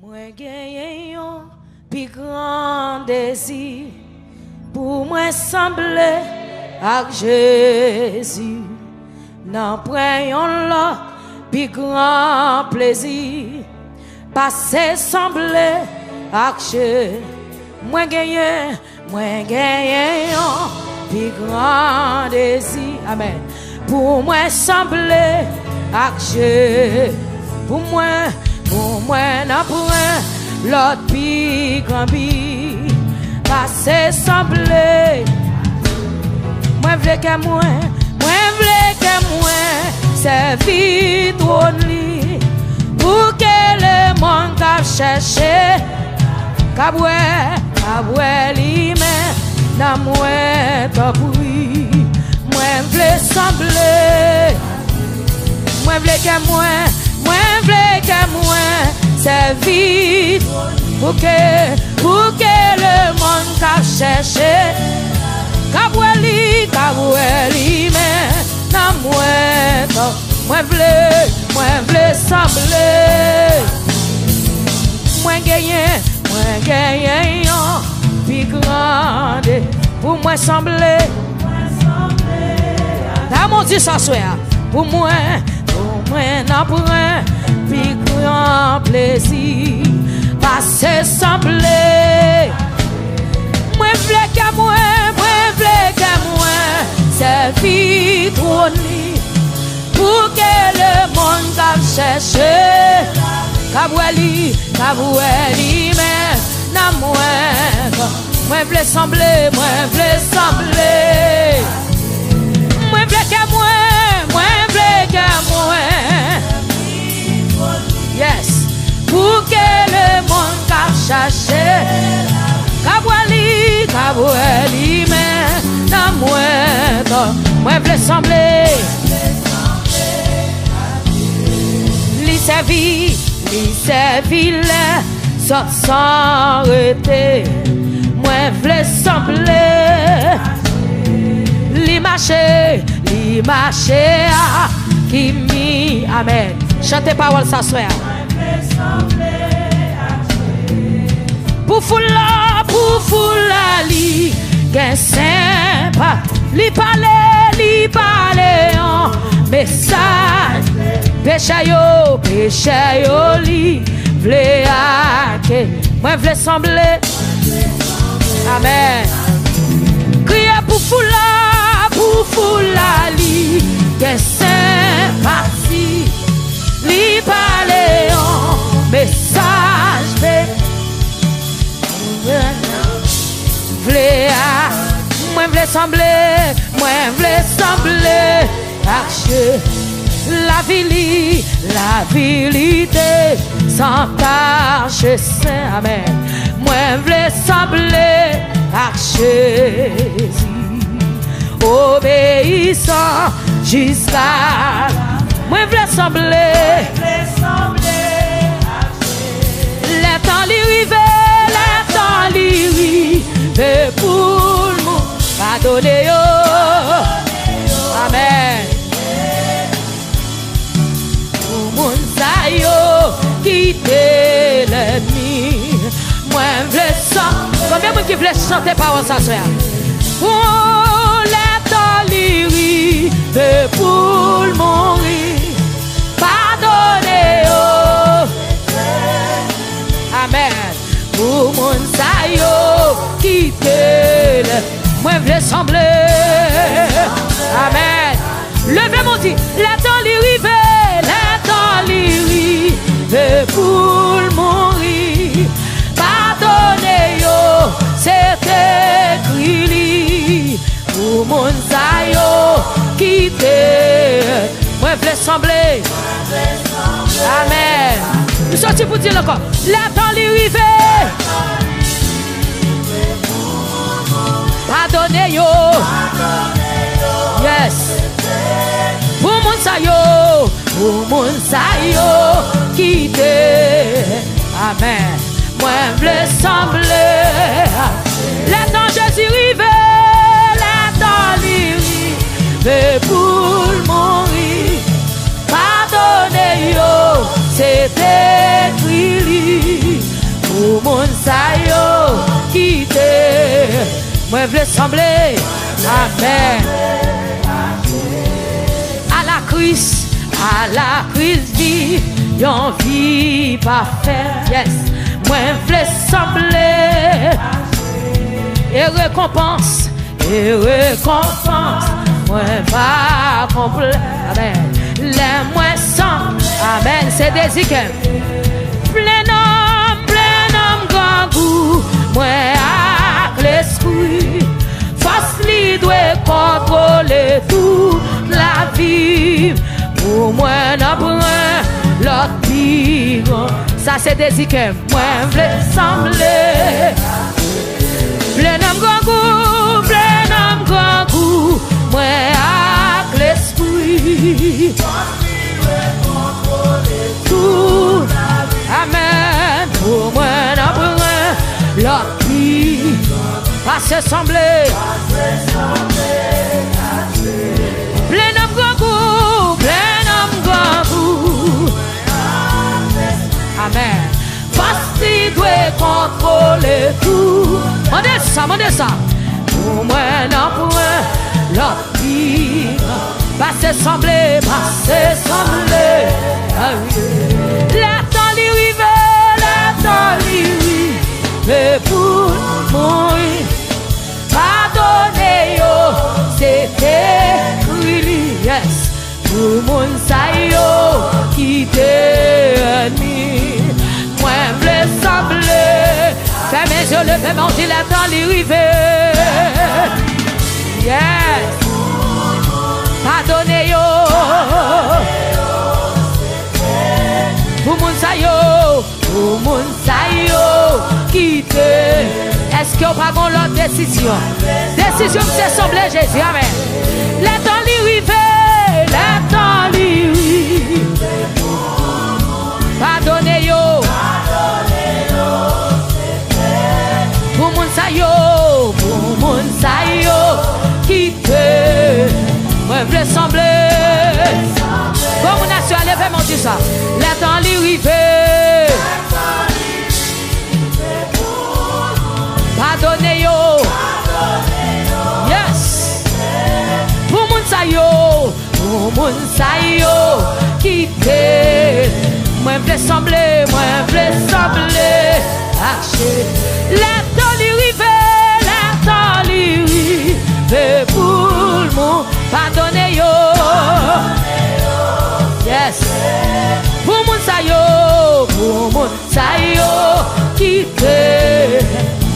Moi gagne un plus grand désir pour moi sembler avec Jésus. N'en prenons là plus grand plaisir passer sembler avec Jésus. Moi gagne un plus grand désir. Amen. Pour moi sembler avec Jésus. Pour moi n'apprends l'autre plus grand bi passer sembler. Moi vle que moi servir trop li pour que le monde qu'a cherché kaboué li mais dans moi pas bruit. Moi vle sembler. Moi vle que moi servir pour que le monde qu'a cherché kaboué li mais dans moi vle sembler. Moi gagner un plus grand pour moi sembler. Dans mon Dieu ça soit pour moi n'apprends plus grand plaisir passer sembler. Moi vle que moi servir trop li pour que le monde qu'a cherché kaboué li mais na moi vle sembler. Moi vle que moi yes pour que le monde qu'a cherché kaboué li mais na moi vle sembler. Li servi le sans arrêter. Moi vle sembler. Li marcher qui mi amen. Chantez parole ça soir. Pour foula li gen sympa li parler en message péché yo li vle ake. Moi vle sembler. Amen. Crier pour foula li gen sympathie li parler en message moi vle sembler avec la vérité sans tache saint. Amen. Moi vle sembler avec Jésus obéissant jusqu'à moi vle sembler. Le temps li rive pour nous pardonner yo. Amen. Pour moun sa yo quitter l'ennemi. Moi vle sembler. Combien moun qui vle chanter parole ça soir? Oh, le temps li rive pour mourir pardonner yo. Amen. Pour moun sa yo quitter le moi vle sembler. Amen. Levez mon dit, le temps li rive pour mourir pardonner yo. C'est écrit li pour moun sa yo quitter moi vle sembler. Amen. Nous sortis pour dire encore, le temps li rive pardonnez yo. Yes. Pour moun sa yo quitter. Amen. Moi vle sembler. Le temps Jésus rive, le temps li rive pour mourir pardonnez yo. C'est écrit moi vle sembler. Amen. À la crise vie, yon vie parfaite. Yes. Moi vle sembler. Et récompense, moi pas complet. Amen. Les moins sans. Amen. C'est des icônes. Plein homme, grand goût. Moi avec l'esprit. Force li doit contrôler toute la vie. Pour moi, n'apprend l'autre vie. Ça, c'est des icônes. Moi, je veux sembler. Plein homme, grand goût. Moi, avec l'esprit. Tout. Amen. Pour moi, n'apprend l'autre vie. Pas se sembler. Plein homme, grand goût. Amen. Parce qu'il doit contrôler tout. Mandez ça. Pour moi, non, pour moi, l'autre vie. Pas se sembler. Le temps lui rive, pour mourir. Pardonnez yo, c'était écrit, yes. Pour mon sayo qui t'ennemi. Moi, je veux sembler. Fais mes yeux, le fais monter la temps, les rivets. Yes. Pardonnez yo. Pour mon sayo qui t'ennemi. Est-ce que vous pas l'autre décision? Décision c'est sembler Jésus. Amen. Le temps lui rive. Pardonnez yo. Pour mon sayo, quitte. Moi je veux sembler. Comme on a su aller faire mon Dieu ça. Le temps lui rive. Pardonnez yo. Yes. Pour mon sayo, quitte. Moi je veux sembler. Le temps lui rive, pour le monde. Pardonnez yo. Yes. Pour mon sayo, quitte.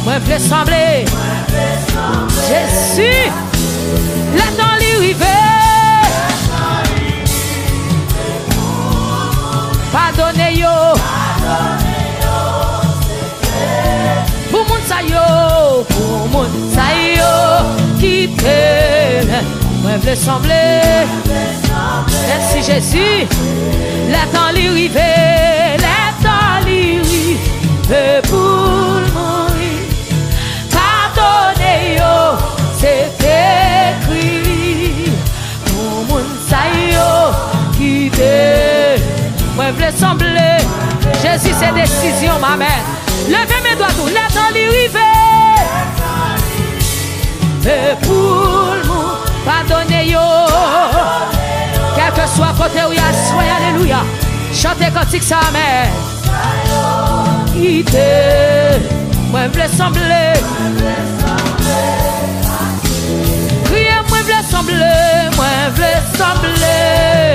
Moi je veux sembler. Jésus. Le temps lui rive. Pardonnez yo. Pour mon sayo, quitte. Moi je veux sembler. Merci Jésus. Le temps lui rive. Pour mourir. Pardonnez yo. C'est écrit. Pour mon sayo, quitte. Moi je veux sembler. Jésus c'est décision ma mère. Levez mes doigts tout. Le temps lui rive. Pour nous. Pardonnez yo. Quel que soit côté où il y a, soyez alléluia. Chantez cantique ça amen. Moi je veux sembler. Criez moi je veux sembler. Moi je veux sembler.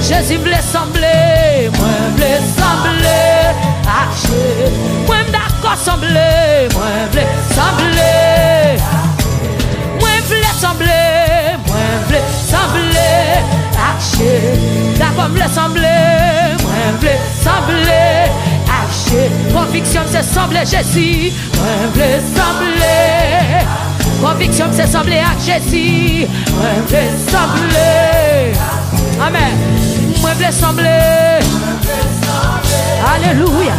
Jésus voulait sembler. Moi je veux sembler. Moi je d'accord sembler. Moi je veux sembler. D'accord me sembler. Moi je veux sembler. Conviction c'est sembler Jésus. Moi je veux sembler. Conviction c'est sembler à Jésus. Moi je veux sembler. Amen. Moi je veux sembler. Alléluia.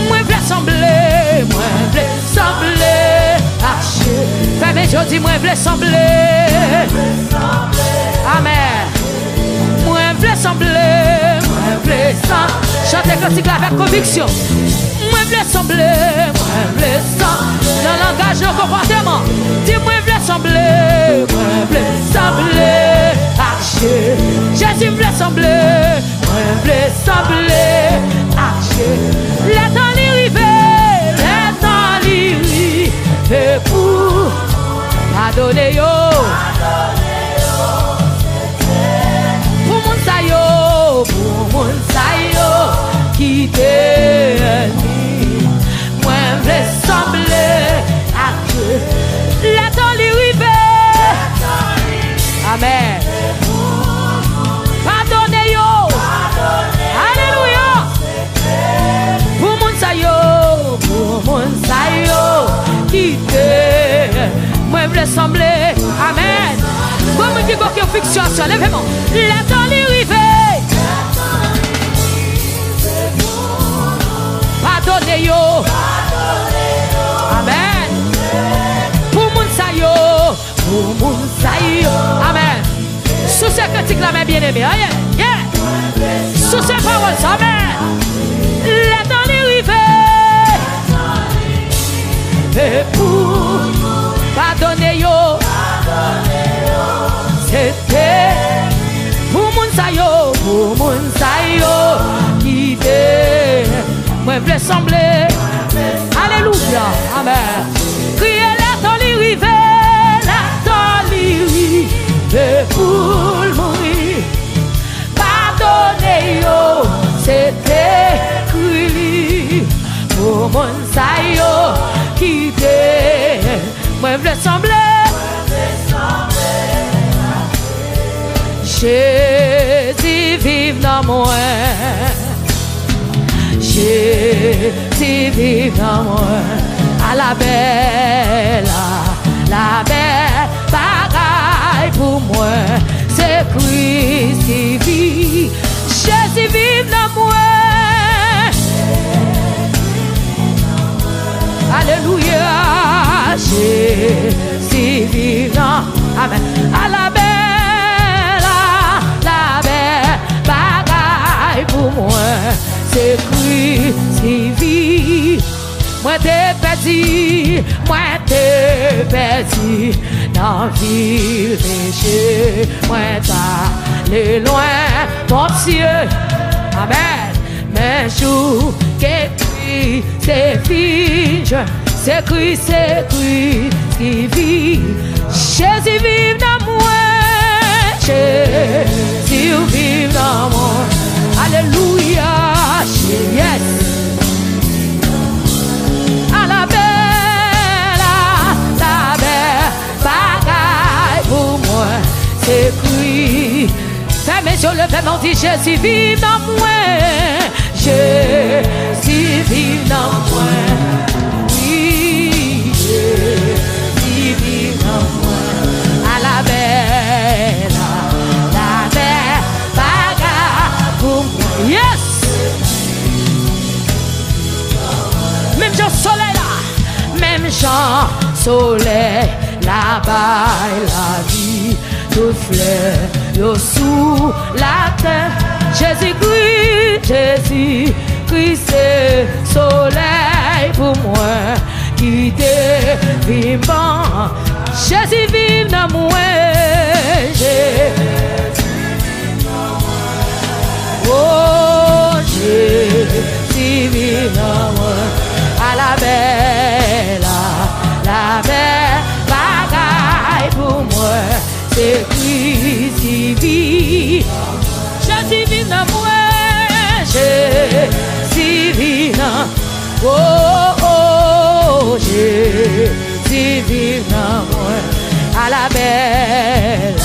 Moi je veux sembler. Fais mes yeux, dis moi je veux sembler. Amen. Moi je veux sembler. chanter cantique avec conviction. Moi je veux sembler, moi je veux sembler. Dans le langage, le comportement. Dis-moi je veux sembler, moi je veux sembler. Jésus veut sembler, moi je veux sembler. Les temps l'hiver, pour pardonner yo. Pour mon sayo, qui t'aime. Moi je veux sembler à Dieu. Les temps l'hiver. Amen. Pardonnez yo. Alléluia. Pour mon sayo, qui t'aime. Moi je veux sembler. Amen. Bon, me dit que fiction sur lèvez-moi. Les temps l'hiver. Pardonnez yo. Amen. Pour mon sayo. Amen. Sous ces critiques la main bien aimée. Yeah. Sous ces paroles. Amen. Les temps l'hiver. Et pour pardonner yo. C'était pour mon sayo, qui t'aime. Moi je veux sembler. Alléluia. Amen. Criez la temps l'hiver, pour mourir. Pardonnez yo. C'était écrit pour mon sayo, qui t'aime. Moi je veux sembler. Jésus vive dans moi. Jésus vive dans moi. À la belle bagaille pour moi. C'est Christ qui vit. Jésus vive dans moi. Alléluia. Jésus vive dans. Amen. À la belle bagaille pour moi. C'est Christ qui vit. Moi t'es perdu dans la ville péché. Moi t'allais loin, mon Dieu. Amen. Mais jour qu'écrit, c'est fini. C'est Christ qui vit. Jésus vive dans moi. Jésus vive dans moi. Alléluia. Yes. À la belle bagaille pour moi. C'est Christ. Fermez sur le verbe, on dit Jésus vive dans moi. Jésus vive dans moi. Oui, Jésus vive dans moi. À la belle bagaille pour moi. Yes. Même Jean soleil là, même Jean soleil là-bas, la vie, tout fleur, yo sous la terre. Jésus-Christ, c'est soleil pour moi, qui t'est vivant. Jésus vive dans moi. Oh, Jésus vive dans moi. À la belle bagaille pour moi. C'est Christ qui vit. Jésus vit dans moi. Jésus vit dans moi. Oh, Jésus vit dans moi. À la belle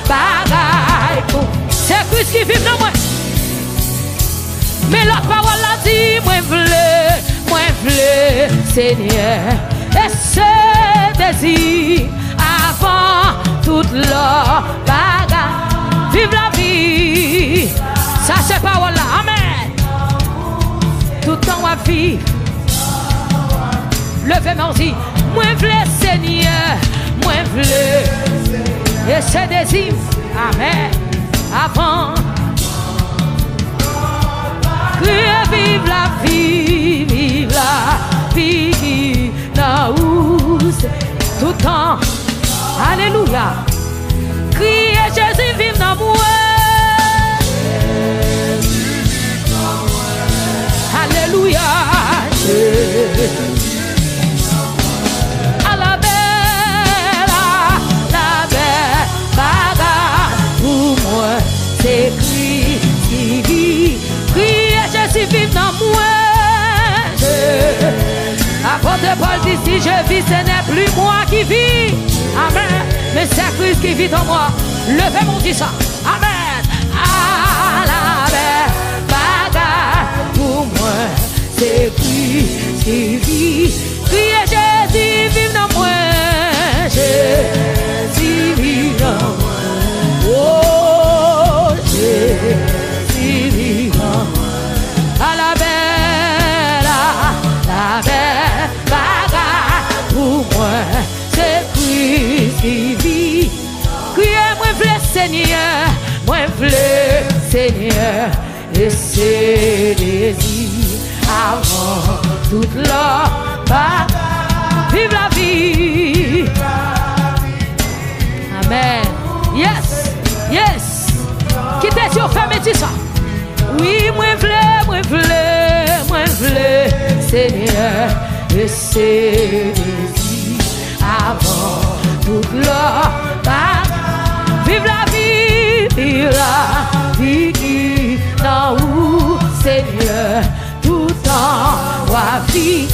bagaille pour moi. C'est Christ qui vit dans moi. Mais la parole a dit, moi v'lais, Seigneur, et c'est désir avant toute la bagarre. Vive la vie, ça c'est parole là, amen. Tout le temps à vivre. Levez-moi dit, moi v'lais, Seigneur, moi v'lais, et c'est désir, amen, avant. temps. Alléluia. Criez Jésus vive dans moi. Alléluia. À la belle bagarre pour moi. C'est Christ. Criez Jésus vive dans moi. Apôtre Paul dit si je vis, ce n'est plus moi qui vis. Amen. Mais c'est Christ qui vit en moi. Levez mon dit ça. Amen. À la belle bagarre pour moi. C'est Christ qui vit. Criez Jésus vive dans moi. Jésus vive dans moi. Oh, Jésus vive dans moi. À la belle bagarre pour moi. C'est Christ qui vit. Criez moi v'lais Seigneur. Moi v'lais Seigneur. Et c'est désir avant toute la bagarre. Vive la vie. Amen. Yes. Yes. Quittez sur femme et dis ça. Oui, moi v'lais, Seigneur, et c'est désir avant toute la bagarre. Vive la vie qui dans où, Seigneur, tout en roi vie.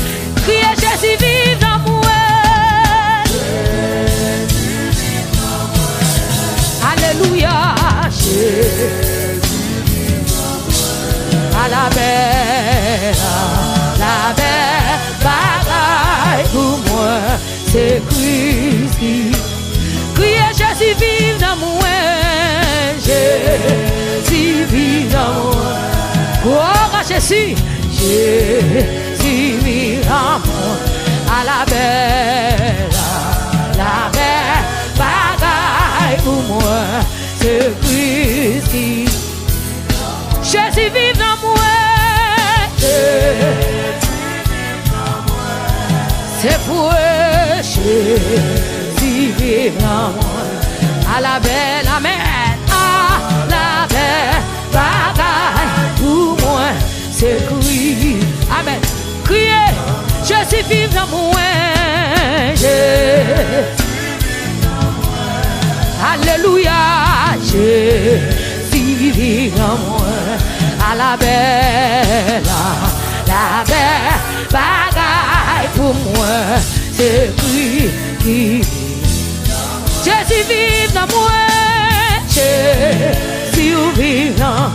Criez Jésus vive dans moi. Alléluia. À la belle bagaille pour moi, c'est Christ qui criez Jésus vive dans moi. Jésus vive dans moi. Oh Jésus, Jésus vive dans moi. À la belle bagaille pour moi, c'est Christ qui Jésus vive dans moi. C'est pour Jésus vive dans moi. À la belle, amen. À la belle bagaille pour moi. C'est Christ. Amen. Criez, Jésus vive dans moi. Alléluia. Jésus vive dans moi. À la belle bagaille pour moi, c'est Christ qui Jésus vive dans moi. Jésus vive dans moi.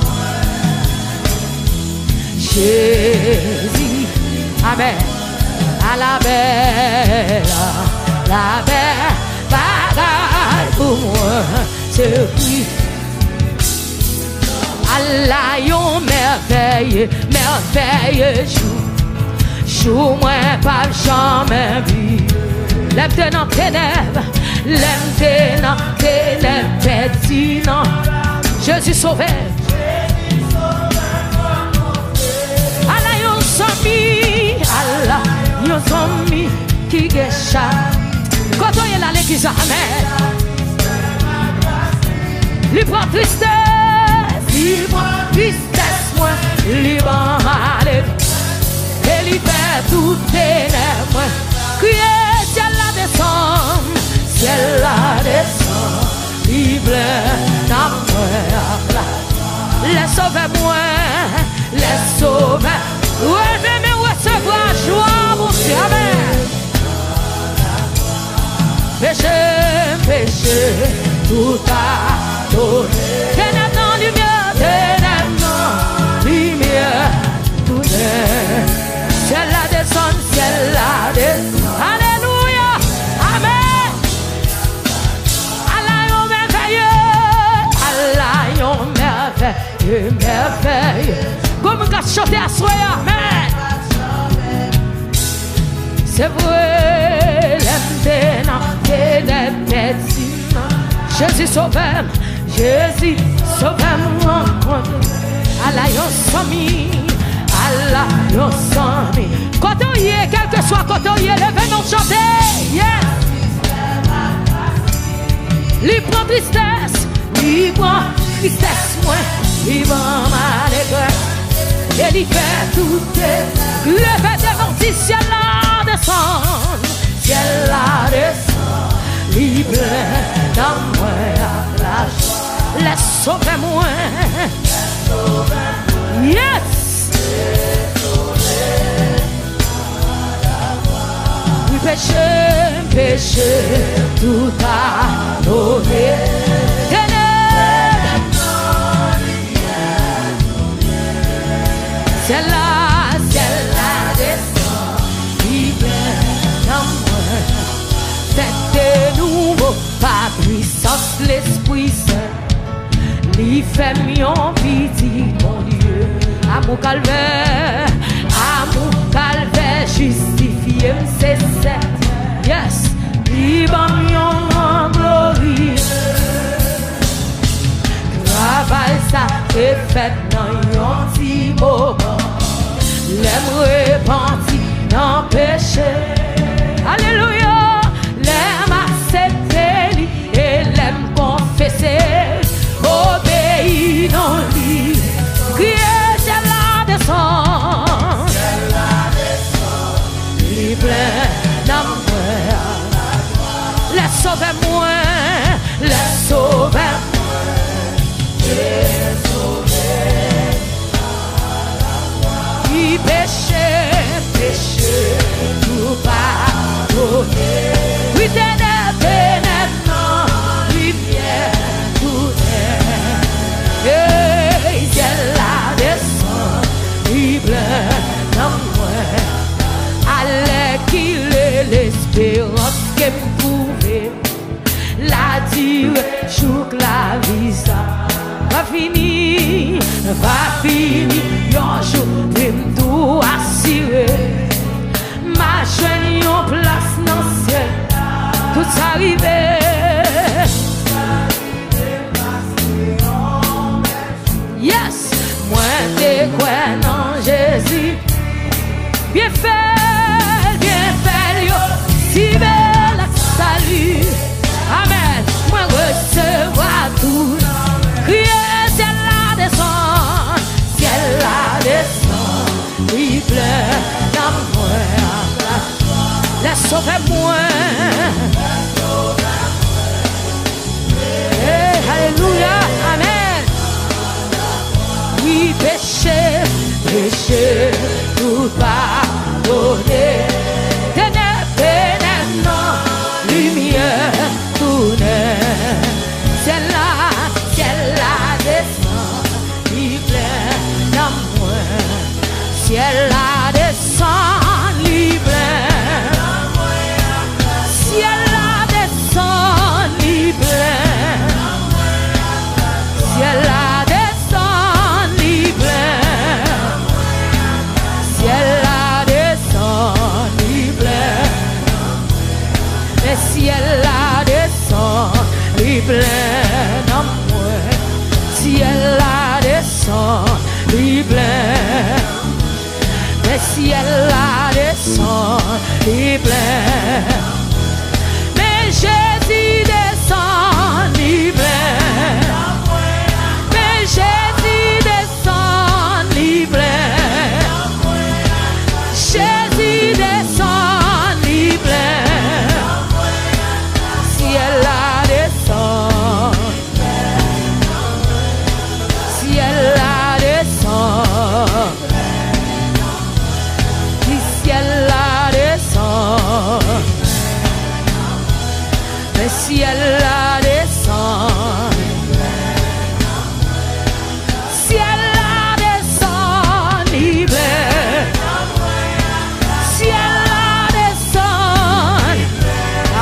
Jésus, amen. À la belle bagaille pour moi, c'est Christ. Allah yon merveilleux jour moi pas jamais vu. Lève dans ténèbres, lève dans ténèbres, petit non. Jésus sauvé. Allah yon sami, Allah yon sami qui gècha. Quand on est là l'église, amen. Lui prend tristesse. Il prend tristesse, moi, libre, allez. Et il fait tout ténèbres. Criez, ciel la descend, il pleut dans moi. Les sauvez-moi, les sauvez. Ouais, mais recevoir joie, mon Dieu, amen. Péché, tout a donné. Ténèbres dans lumière. Lumière, tout est. Ciel la descend, ciel la descend. Alléluia, amen. Allah yon merveilleux. Comme on a chanté à soi, amen. C'est vrai, l'aime Jésus sauve-moi, Jésus sauve-moi. Allah yon sami, Allah yon sami. Quand on y est, quel que soit quand on y est, levez nous chanter. Yes. il prend tristesse, moi, il prend malheur, et il fait tout, le fait de monter, ciel là descend, ciel là descend, il plein d'amour à la joie, laisse sauver moi, yes! Oui, péché, tout a donné. C'est là descend, il vient dans moi. C'est de nouveau, par puissance l'Esprit Saint. Il fait mon petit, mon Dieu. Amour calvaire, justifié, c'est certain. Yes, il va en gloire. Travail ça est fait dans un petit moment. L'aime repenti dans péché. Alléluia. L'aime accepter et l'aime confesser. Obéir dans lui. Crier, c'est la descend. Il plein d'amour. Laisse sauver moi. Laisse sauver moi. Il péché, tout pardonné. Oui, ténèbres, non, lumière, tout est. Et ciel la descend, il plein d'amour. Allez qu'il est l'espérance qui me pouvait. La dire, jour que la vie ça va finir, un jour même tout assuré. Ma jeune en place dans le ciel, tout arrivé. Yes, moi t'es quoi non Jésus, bien fait, yo, si belle salut. Amen. Moi recevoir tout. Crier, ciel la descend, ciel la descend. Il pleut d'amour. Laisse sauver moi. Hey, alléluia. Amen. Oui, péché, tout pardonné. Ténèbres, non, lumière. Ciel la descend, il plein d'amour. Ciel la descend, il plein. Ciel la descend, il plein. Ciel la descend, il plein. Ciel la descend, il plein. Mais ciel la descend, il plein d'amour. Ciel la descend, il plein. Mais ciel la descend, il plein. Mais Jésus descend, il plein. Mais Jésus descend, il plein. Jésus descend, il plein. Ciel la descend, ciel la descend, ciel la descend, mais ciel la descend, ciel la descend, libère, ciel la descend,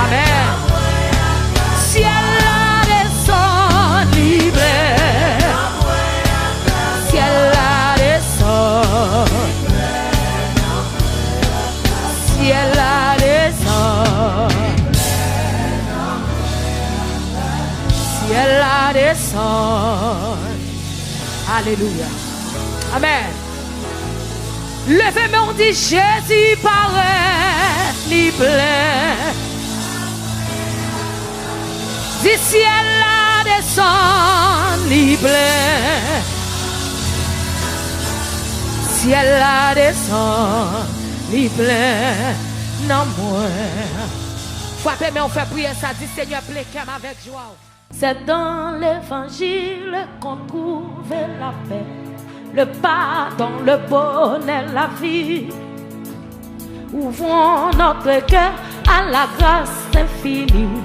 amen. Ciel la descend, libère. Ciel la descend. Ciel la descend. Ciel la descend. Alléluia. Amen. Levez-moi, on dit Jésus paraît, il plein. Du ciel la descend, li plein. Ciel la descend, li plein. Non moi. Frappez, mais on fait prier ça, dit Seigneur, plaît avec joie. C'est dans l'évangile qu'on trouve la paix, le pardon, le bonheur, la vie. Ouvrons notre cœur à la grâce infinie.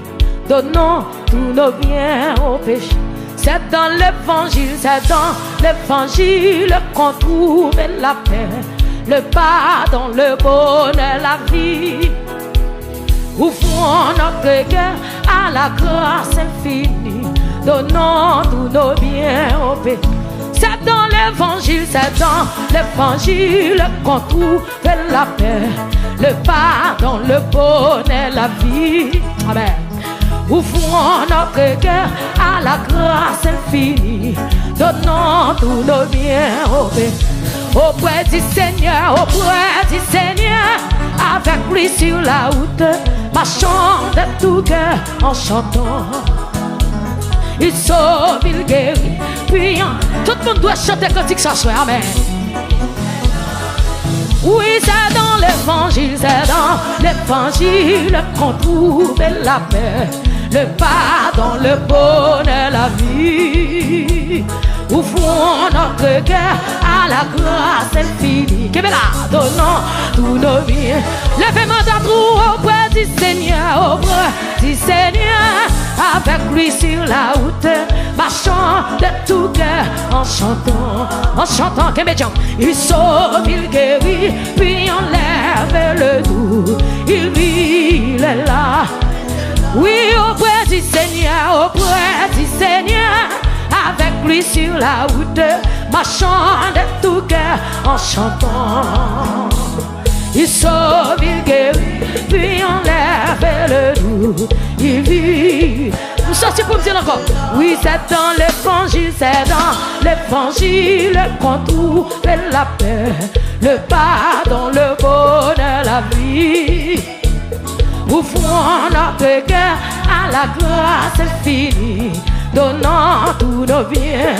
Donnons tous nos biens au péché. C'est dans l'évangile qu'on trouve la paix, le pardon, le bonheur, la vie. Ouvrons notre cœur à la grâce infinie. Donnons tous nos biens au péché. C'est dans l'évangile qu'on trouve la paix, le pardon, le bonheur, la vie. Amen. Ouvrons notre cœur à la grâce infinie. Donnons tous nos biens auprès du Seigneur, avec lui sur la route, marchons de tout cœur en chantant. Il sauve, il guérit, puis tout le monde doit chanter quand il s'assoit. Amen. Oui, c'est dans l'évangile qu'on trouve la paix, le pardon, le bonheur, la vie. Ouvrons notre cœur à la grâce infinie. Que là, donnons tous nos biens. Levez-moi d'abord auprès du Seigneur, avec lui sur la route, marchant de tout cœur en chantant, il sauve, il guérit, puis enlève le doux, il vit, il est là. Oui, auprès du Seigneur, avec lui sur la route, marchant de tout cœur en chantant. Il sauve, il guérit, puis enlève le doux, il vit. Nous sortons pour me dire encore. Oui, c'est dans l'évangile qu'on trouve la paix, le pardon, le bonheur, la vie. Ouvrons notre cœur à la grâce infinie, donnant tous nos biens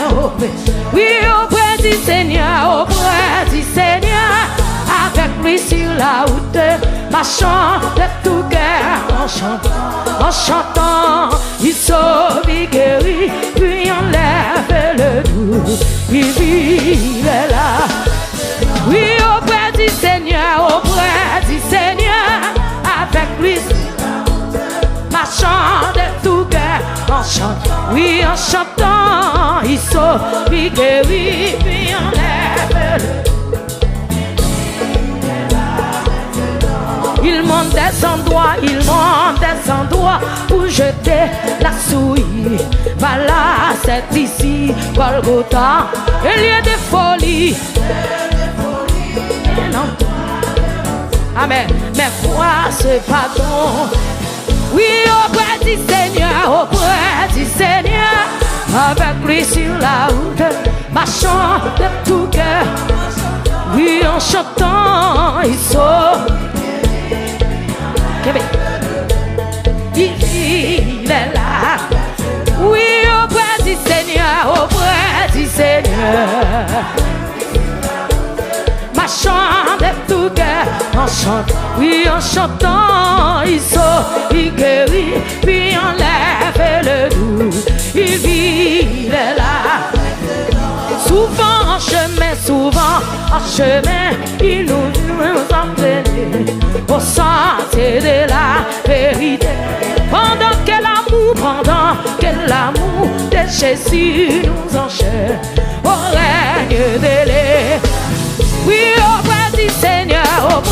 oui, auprès du Seigneur, avec lui sur la route, marchant de tout cœur en chantant, il sauve, il guérit, puis enlève le doux, il vit, il est là. Oui, auprès du Seigneur, avec lui, marchant de tout cœur en chantant, oui, en chantant, il sauve, il guérit, puis enlève le doux. Il monte des endroits pour jeter la souille. Voilà, c'est ici, Golgotha, il y a des folies. Amen. Mais vois ce pardon. Oui, auprès du Seigneur, avec lui sur la route, marchant de tout cœur. Oui, en chantant, il sauve. Il est là. Oui, auprès du Seigneur, marchant de tout cœur en chantant. Oui, en chantant, il sauve, il guérit, puis enlève le doux. Il vit, il est là. Souvent en chemin, il nous entraîne au sentier de la vérité. Pendant que l'amour de Jésus nous enchaîne au règne de l'Éternel. Oui, auprès du Seigneur,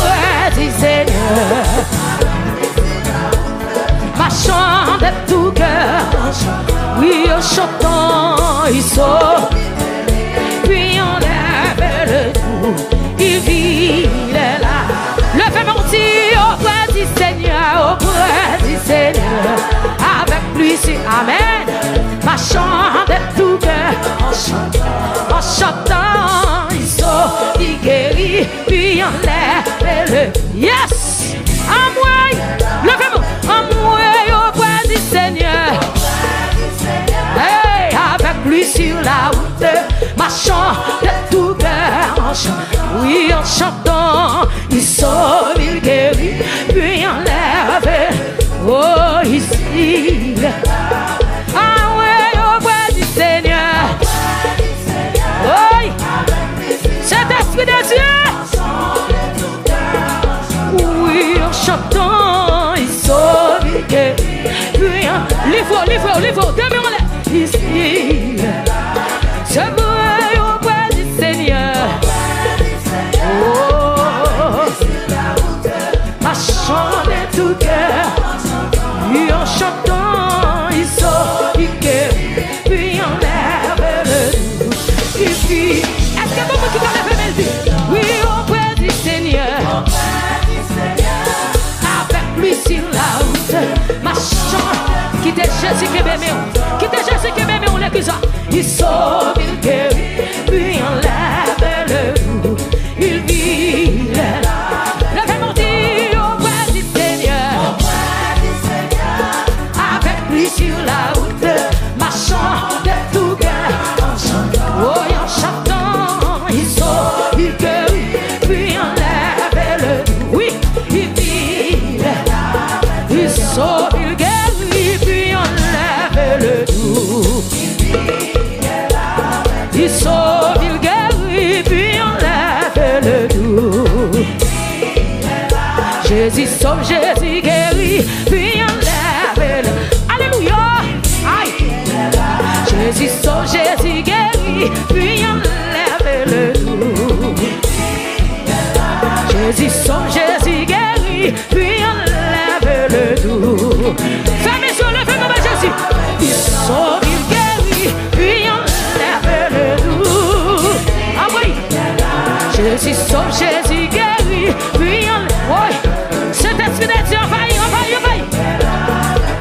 marchant de tout cœur. Oui, en chantant, il sauve, puis on lève le doux, il vit, il est là. Levez-moi aussi auprès du Seigneur, avec lui, c'est Amen. Marchant de tout cœur, en chantant, il sauve, il guérit, puis on lève le. Yes! À moi, levez-moi, à moi auprès du Seigneur, lui sur la route, marchant de tout cœur en chant. Oui, en chantant, il sauve, il guérit, puis enlève. Oh, ici. Ah ouais, au bois du Seigneur. Oui, cet esprit de Dieu. Oui, en chantant, il sauve, il guérit, puis enlève. Les faux, demeurons-les ici. Je veux au bois du Seigneur. Oh, marchant de tout cœur. Puis en chantant, il sort, il guérit, puis on lève le doux. Et puis, est-ce que beaucoup qui connaissent la mélodie? Oui, auprès du Seigneur. Avec lui sur la route, marchant, qui était Jésus qui m'aimait, on l'a ça. Il sauve, il guérit, puis on lève le doux. Il vit, lève mon Dieu auprès du Seigneur. Sur la route, marchant de tout cœur, oh, en chantant, il sort, il guérit, puis enlève le doux. Oui, il vit, il sort, il guérit, puis enlève le doux. Il sort, il guérit, puis enlève le doux. Jésus sauve, Jésus guérit, puis enlève le doux. Alléluia, aïe. Jésus sauve, Jésus guérit, puis enlève le doux. Jésus sauve, Jésus guérit, puis enlève le doux. Fermez sur le feu, Jésus. Il sauve, il guérit, puis enlève le doux. Ah oui. Jésus sauve, Jésus guérit, puis enlève. Oui. Cet esprit de Dieu, envahit.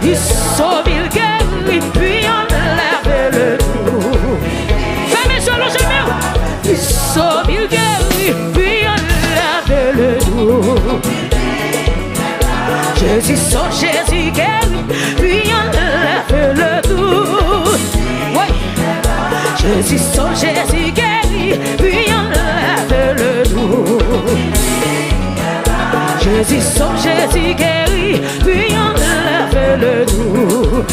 Il sauve, il guérit, puis enlève le doux. Fermez sur le chemin. Il sauve, il guérit, puis enlève le doux. Jésus sauve, Jésus guérit, puis enlève le doux. Oui. Jésus sauve, Jésus guérit, puis enlève le doux. Jésus sauve, Jésus guérit, puis enlève le doux.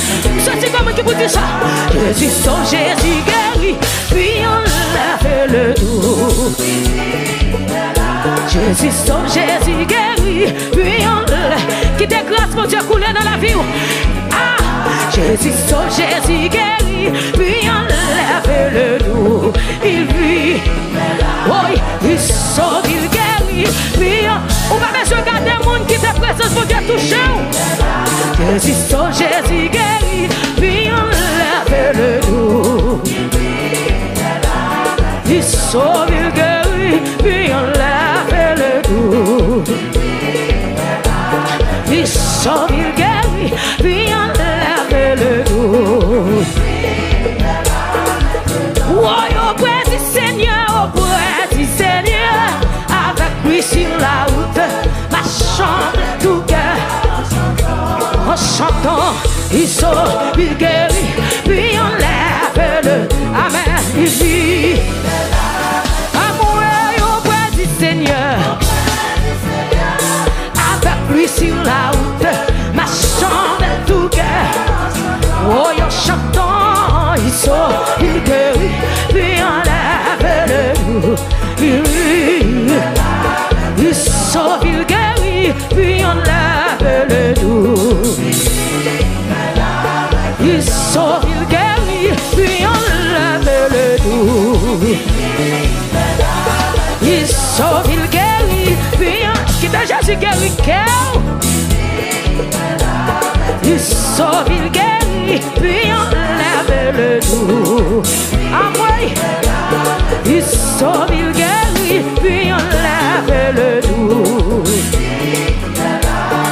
Ça c'est comme qui vous dit ça. Jésus sauve, Jésus guérit, puis enlève le doux. Jésus sauve, Jésus guérit, puis enlève. Qui des grâces mon Dieu couler dans la vie. Ah, Jésus sauve, Jésus guérit, puis enlève le doux. Il vit, oui, il sauve, il guérit, puis on va même regarder le monde qui te présente pour Dieu toucher. Jésus sauve, Jésus guérit, puis enlève le doux. Il sauve, il guérit, puis enlève le doux. Il sauve, il guérit, puis enlève le doux. Oh, auprès du Seigneur, auprès du Seigneur, avec lui sur la route, marchant de tout cœur. En chantant, il sauve, il guérit, puis enlève le. Amen, il vit. Amour auprès du Seigneur, avec lui sur la route, marchant de tout cœur. Oh, en chantant, il sauve, il guérit, puis enlève le doux. Il sauve, il guérit, puis enlève le doux. Il sauve, il guérit, puis enlève le doux. Il sauve, il guérit, puis enlève. Qui t'a Jésus guérit, il sauve, il guérit, puis enlève le doux. Ah oui, il sauve, il guérit, puis enlève le doux.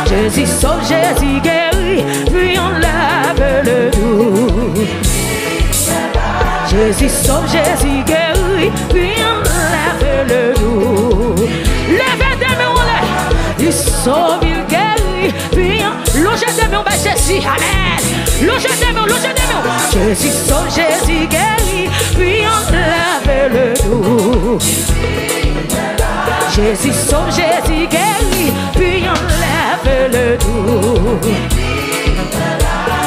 Jésus sauve, Jésus guérit, puis enlève le doux. Jésus sauve, Jésus guérit, puis enlève le doux. Levez des mains en l'air, il sauve, il guérit, puis logez des mains, Jésus, amen. Logez des mains, Jésus sauve, Jésus guérit. Jésus sauve, Jésus guérit, puis enlève le doute.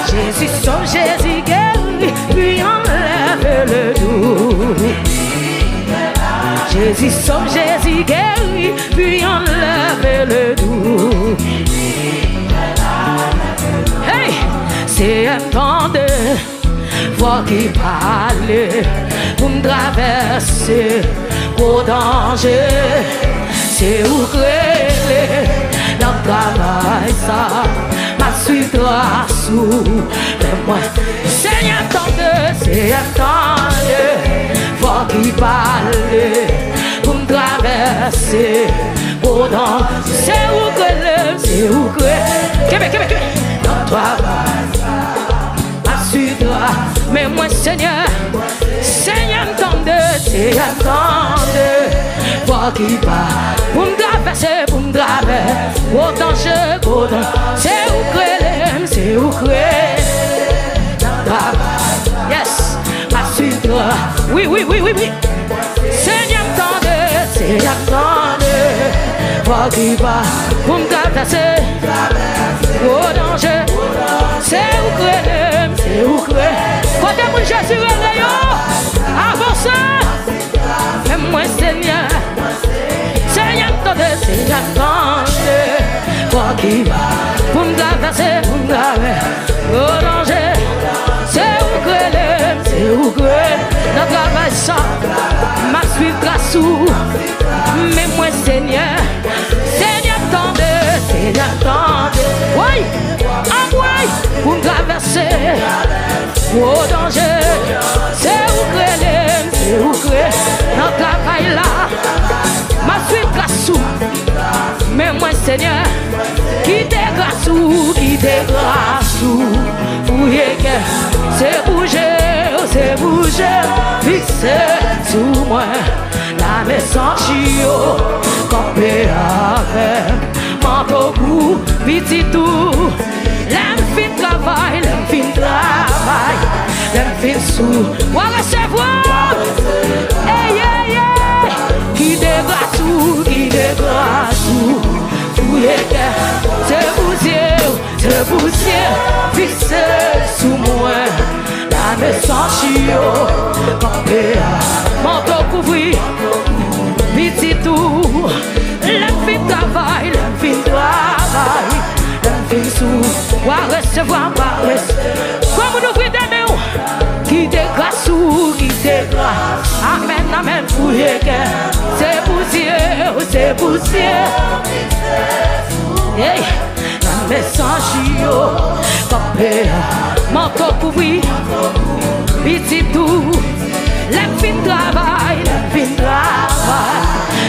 Jésus sauve, Jésus guérit, puis enlève le doute. Jésus sauve, Jésus guérit, puis enlève le doute. Hey, c'est un temps de voix qui parle pour me traverser au danger. C'est où créer dans le travail ça ma suite sous les moi. C'est un temps de voix qui parle pour me traverser au danger. C'est où créer Québec dans le travail ma suite. Mais moi Seigneur, Seigneur c'est attendre, voix qui parle, pour me traverser, au danger, c'est où créer, yes, ma suite, oui, Seigneur c'est attendre, voix qui parle, pour me traverser, au danger, c'est où créer, côté mon Jésus, avance, fais-moi Seigneur, Seigneur, toi qui va pour me traverser, au danger, c'est où que notre travail ça, ma suite grâce où, mais moi Seigneur, oui, pour me traverser, au danger, c'est où notre travail là, ma suite grâce où, mais moi Seigneur, qui t'es grâce où, c'est bouger, fixé sous moi, la maison chio, campé avec, manteau cou, petit tout, l'enfin travail, l'enfin sous, on va recevoir, qui dégrâce où, c'est poussière, fixé sous moi, la maison chio, campé avec, manteau couvri, petit tout, l'enfin travail, l'enfin sous, on va recevoir, comme nous ouvrons des mains, qui dégrâce ou qui dégrâce, amen, fouillez, c'est poussière, hey, la maison chio, campé, manteau couvri, petit tout, l'enfin travail,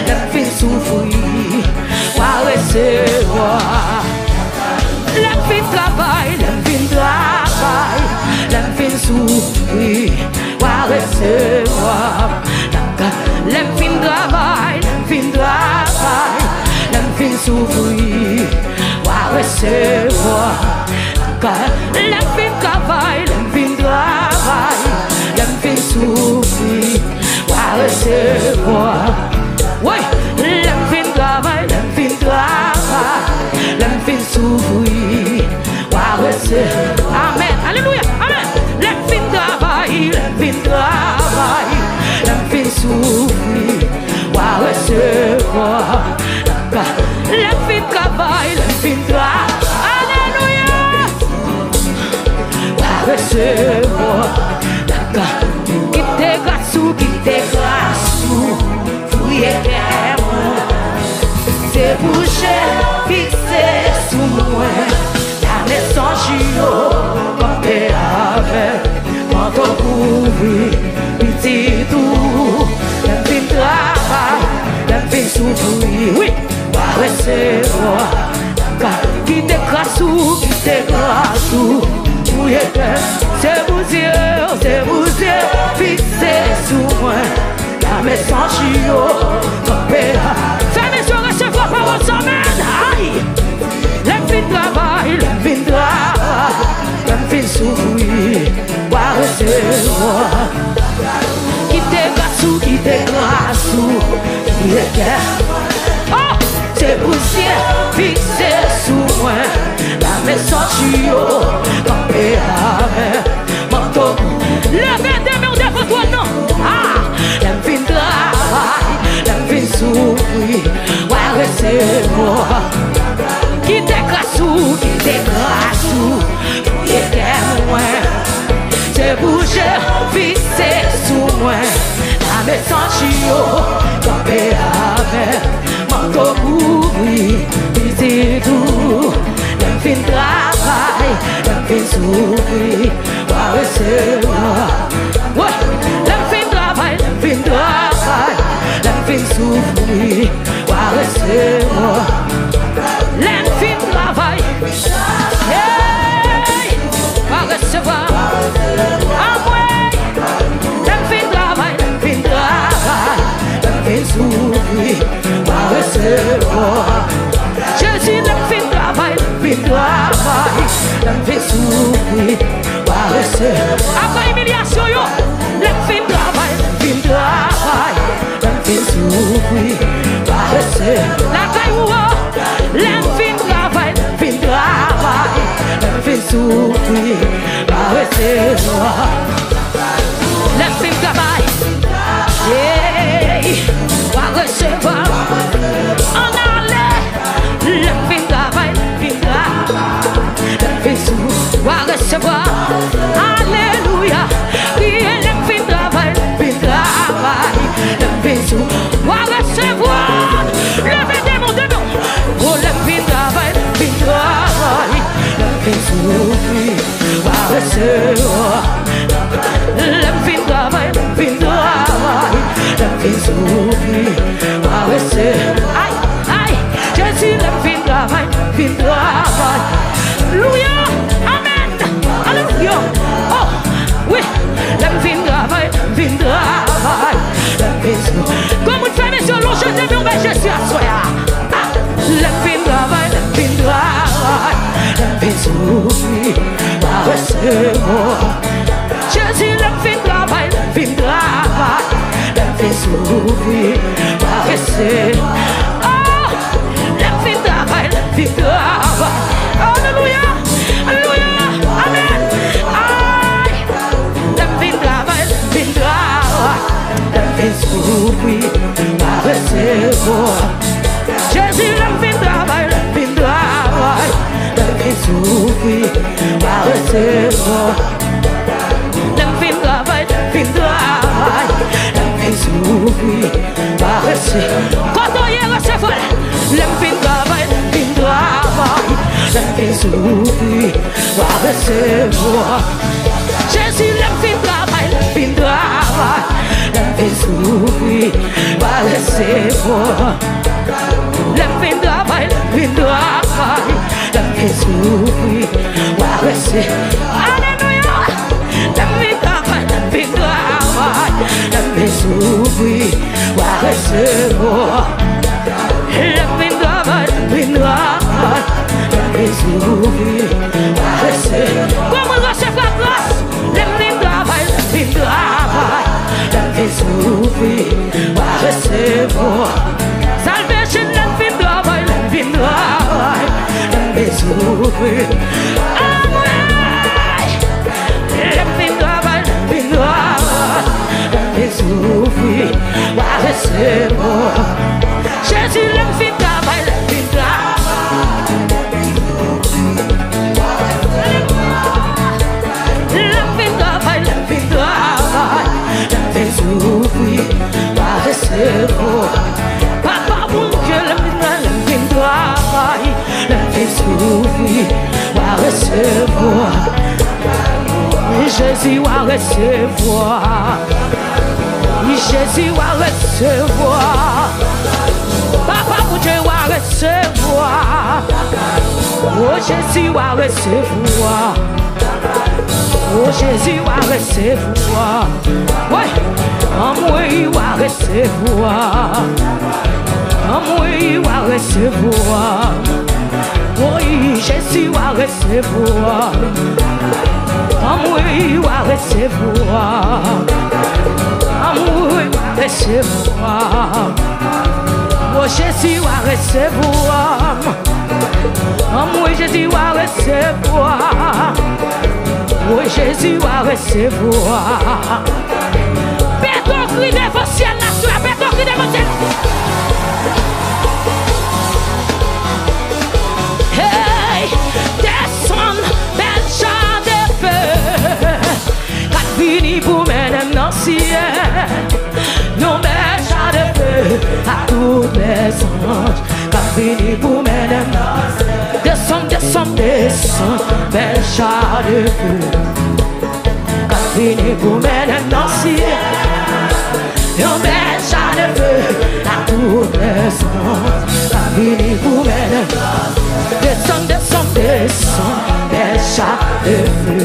l'enfin souffrir, on va recevoir, l'enfin travail, l'enfin souffrir, on va recevoir, l'enfin travail, l'enfin souffrir, on va recevoir, l'enfin travail, l'enfin souffrir, on va recevoir, oui, l'enfin travail, l'enfin souffrir, on va recevoir, amen, alléluia, amen, l'enfin travail, l'enfin souffrir, on va recevoir, l'enfin travail, alléluia, on va recevoir, qui te grâce, fouillez c'est bouché, fixé sous moi, la maison chio, campé avec, manteau couvri, petit tout, l'enfin travail, l'enfin souffrir, oui, va recevoir, qui te grâce, fouillez c'est bouché, fixé sous moi, la maison chio, campé avec, recevoir par votre semaine, aïe, l'enfin travail, l'enfin souffrir, va recevoir, qui te grâce, qui est, oh, senti camper avec manteau. Levez des mains devant toi, non. Ah, l'aime fin travail, l'aime fin souffrir. Ouais, restez-moi. Qui t'écrasou, qui t'écrasou. C'est bouger, visser sous moi. La me senti camper avec manteau couvri. Visser tout. L'aime fin travail, l'aime fin souffrir. Ouais, restez-moi. Ouais, l'aime fin travail, l'aime fin souffrir. Ouais, restez-moi. L'aime fin travail, hey, va recevoir. Ah ouais, l'aime fin travail, l'aime fin souffrir. Va recevoir. Jésus l'aime fin travail, l'aime fin souffrir. Va recevoir. Après humiliation, l'aime fin travail, l'aime fin souffrir. Va recevoir. La caille l'aime fin travail, l'aime fin souffrir. Va recevoir. L'aime fin travail, yeah, va recevoir. En allait, l'aime fin travail, l'aime fin souffrir. Va recevoir. Alléluia. L'aime fin travail, l'aime fin souffrir. Va recevoir. Levez des mots de nous. Oh, l'aime fin travail, l'aime fin souffrir. Va recevoir. L'aime fin travail, l'aime fin souffrir. Va recevoir. Aïe, aïe, Jésus l'aime fin travail, Alléluia, amen, alléluia. Oh, oui, l'aime fin travail, l'aime fin souffrir. Comme vous faites, messieurs, l'on je t'aime, on va Jésus à soi. L'aime fin travail, l'aime fin souffrir. Va recevoir. Jésus l'aime fin travail, l'aime fin souffrir. Va recevoir. Oh, l'aime fin travail, alléluia, alléluia, amen. Aïe, l'aime fin travail, l'aime fin souffrir. Va recevoir. Jésus l'aime fin travail, l'aime fin souffrir. Va recevoir. L'aime fin travail, l'aime fin souffrir. Va recevoir. Quand on y est recevoir, l'aime fin travail, l'aime fin souffrir. Va recevoir. Jésus l'aime fin travail, l'aime fin souffrir. Va recevoir. L'aime fin travail, l'aime fin souffrir. Va recevoir. Alléluia. L'aime fin travail, l'aime fin souffrir. Va recevoir. L'aime fin travail, l'aime fin souffrir. Va recevoir. Comment recevoir grâce? L'aime fin travail, l'aime fin souffrir. Va recevoir. Salvation, l'aime fin travail, l'aime fin souffrir. L'aime fin travail, l'aime fin souffrir. Va recevoir. Jésus l'aime fin travail, l'aime fin travail, l'aime fin souffrir. Va recevoir. Papa mon Dieu, l'aime fin travail, l'aime fin souffrir. Va recevoir. Jésus va recevoir. Jésus va recevoir. Papa mon Dieu va recevoir. Oh Jésus va recevoir. Oh Jésus va recevoir. Ouais, en moi il va recevoir. En moi il va recevoir. Oui, Jésus va recevoir. En moi il va recevoir. En moi il va recevoir. Oh Jésus va recevoir. Moi Jésus va recevoir. Oui, Jésus va recevoir. Pétro crie devant ciel, la soeur. Pétro crie devant ciel. Hey, descend, belle char de feu. Quand fini pour mener dans le ciel. Non, belle char de feu à tous les anges. Quand fini pour mener dans le ciel. Descend, descend, descend, belle char de feu. Quand fini pour mener dans le ciel. Non, belle char de feu à tous les anges. Quand fini pour mener dans le ciel. Descend, descend, descend, belle char de feu.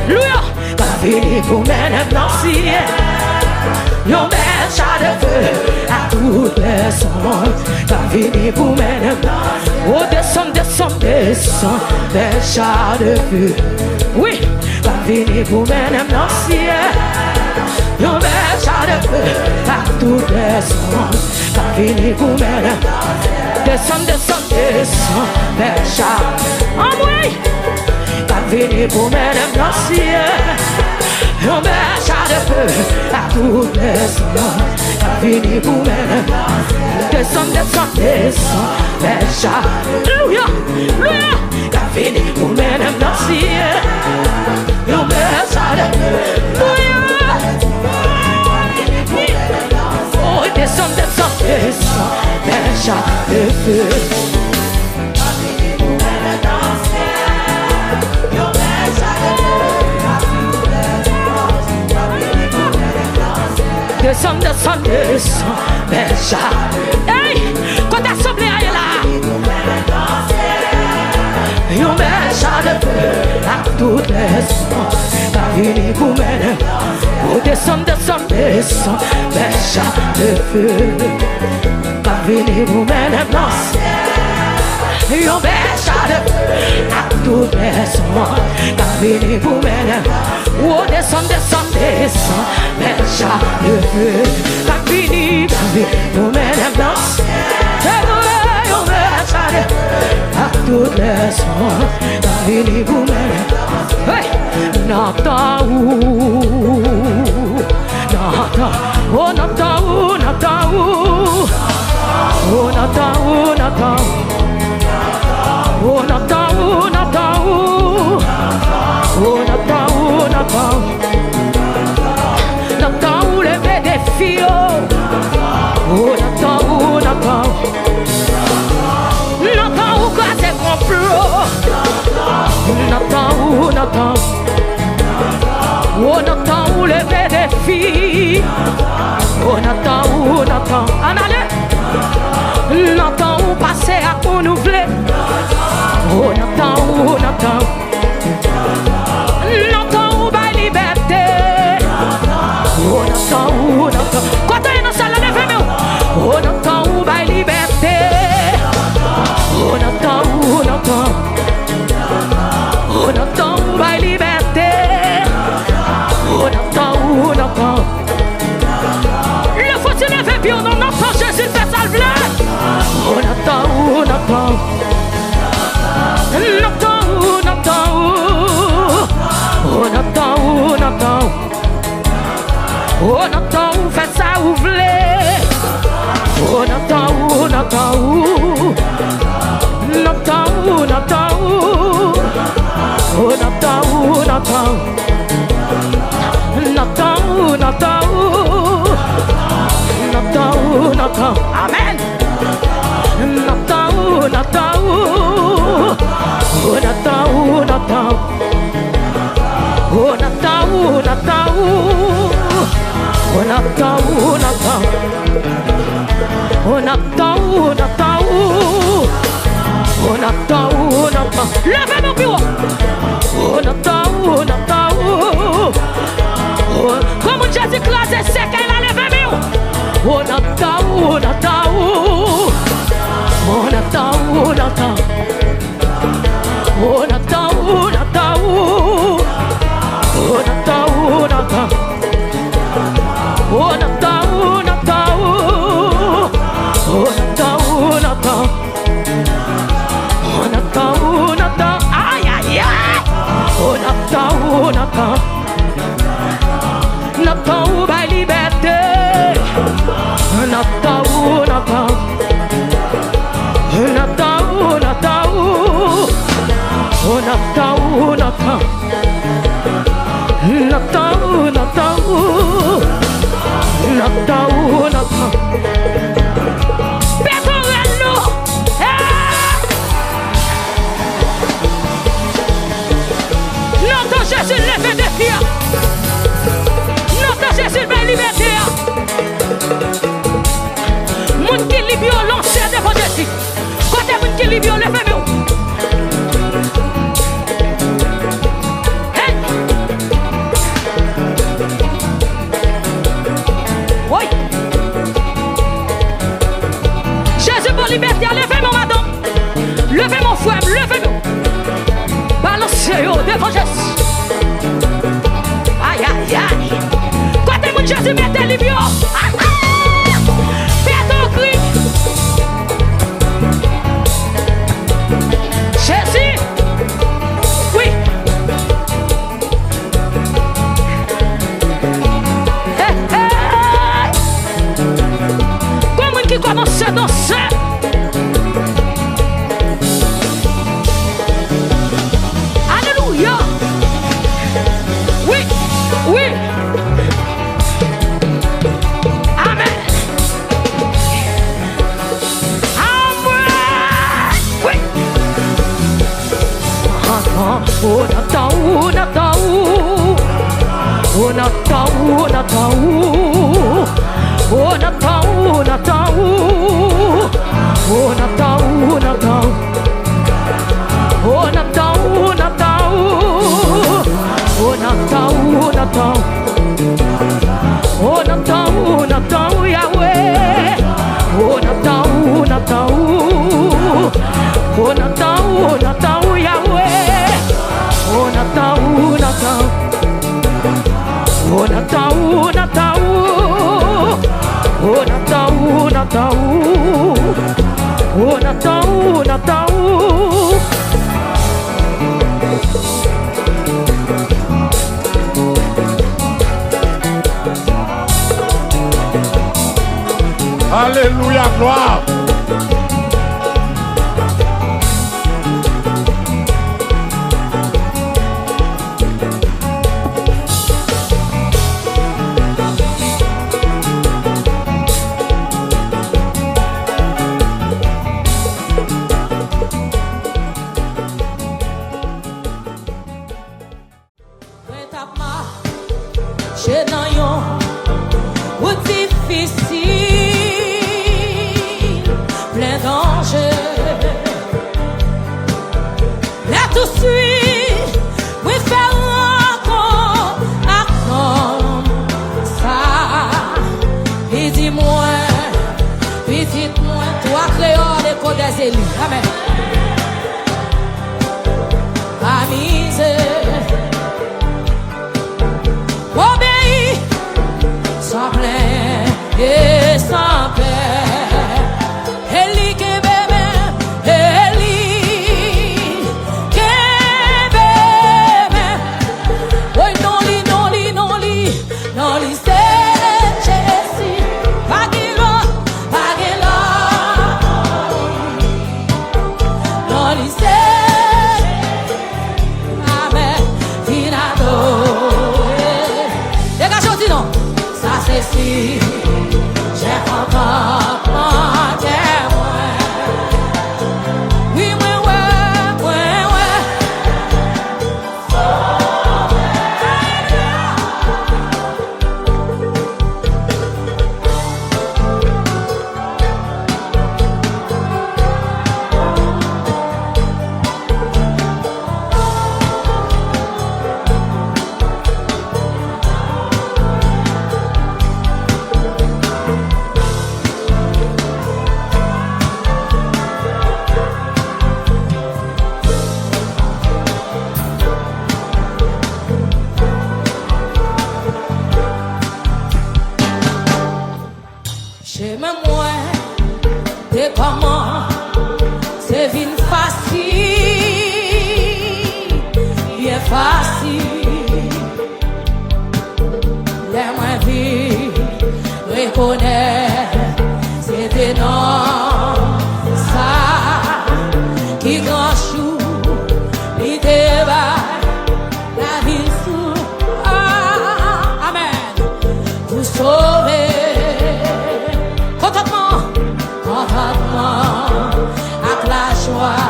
Louia, quand fini pour mener dans le ciel. Non, belle char de feu à tous les anges. Quand fini pour mener dans le ciel. Oh, descend, descend, descend, belle char de feu. Oui, quand fini pour mener dans le ciel. Non, belle char de feu à tous les anges. Quand fini pour mener dans le ciel. Descend, descend, descend, belle char. Oh oui, quand fini pour mener dans le ciel. Non, belle char de feu à tous les anges. Quand fini pour mener dans le ciel. Descend, descend, descend, belle char. Louia, louia, quand fini pour mener dans le ciel. Non, belle char de feu. Louia. Oh, descend, descend, descend, belle char de feu. Descend, descend, descend, belle char. Hey, quand l'assemblée est là. Yon belle char de feu à toutes les anges. Quand fini pour mener. Oh, descend, descend, descend, belle char de feu. Quand fini pour mener dans le ciel. Yon belle char de feu à toutes les anges. Quand fini pour mener. Oh, descend, descend, descend, belle char de feu. Quand fini pour mener dans le ciel. Yon belle char de feu à toutes les anges. Quand fini pour mener. Hey, Nata ou, Nata, oh Nata ou, Nata ou, oh Nata ou, Nata, oh Nata ou, Nata ou, oh Nata ou, Nata, Nata ou lever des filles, oh Nata ou, Nata, Nata ou casser complot. Nathan ou Nathan, oh Nathan ou lever des filles, oh Nathan ou Nathan, en allez, Nathan ou passer à renouveler, oh Nathan ou Nathan, Nathan ou bail liberté, oh Nathan ou Nathan, quand tu es dans la salle de famille, oh Nathan ou bail liberté, oh Nathan ou Nathan. On attend la liberté. On attend. Le faut se lever puis on entend Jésus fait salver. On attend. On attend. On attend fait ça ouvler. On attend. On attend. Amen. Levez mon bureau. Comme Jésus classé sec, il a levé mon. On attend. On N'attend ou ba liberté. N'attend ou n'attend. N'attend ou n'attend ou. Oh n'attend ou n'attend. N'attend ou n'attend ou. N'attend ou n'attend. Pétorello. N'attend Jésus lever des filles. N'attend Jésus belle liberté. Moun qui libio lancé devant Jésus. Côté moun qui libio levez-vous. Oui. Jésus pour liberté, levez mon madame. Levez mon frère, levez-nous. Balancez-vous devant Jésus. Aïe, aïe, aïe. Côté moun Jésus mettez libio. Faites un cri. Jésus. Oui. Hey, hey. Comment qui commence à danser? Alléluia. Oui, oui. Amen. Amen. Oui. Oh Nathan, oh Nathan, oh Nathan, oh Nathan, oh Nathan, oh Nathan, oh Nathan, oh Nathan, oh Nathan, oh Nathan, oh Nathan, oh Nathan, oh Nathan, oh Nathan, Yahweh, oh Nathan, oh Nathan, oh Nathan, oh Nathan, Yahweh, oh Nathan, oh Nathan, oh Nathan, oh Nathan, oh Nathan, oh Nathan, oh Nathan, oh Nathan. Alléluia, gloire. J'ai dans yon ou difficile, plein danger. Là tout de suite, oui faire rencontre à comme ça. Et dis-moi, dites-moi, toi créole et code des élus. Amen. Amise. Obéis sans plainte et sans paix. Eli kebebe, Eli kebebe. Oui, non li, non li, non li, non li c'est Jésus. Bagilo, bagilo. Non li c'est. Amen. Finado. Non, ça c'est si j'ai encore mon témoin. Oui, ouais, ouais, ouais, ouais. Comment c'est vite facile, bien facile. connais, c'était non, ça, qui grand chou, il débat, la vie sous, amen, vous sauvez, contentement, avec la joie,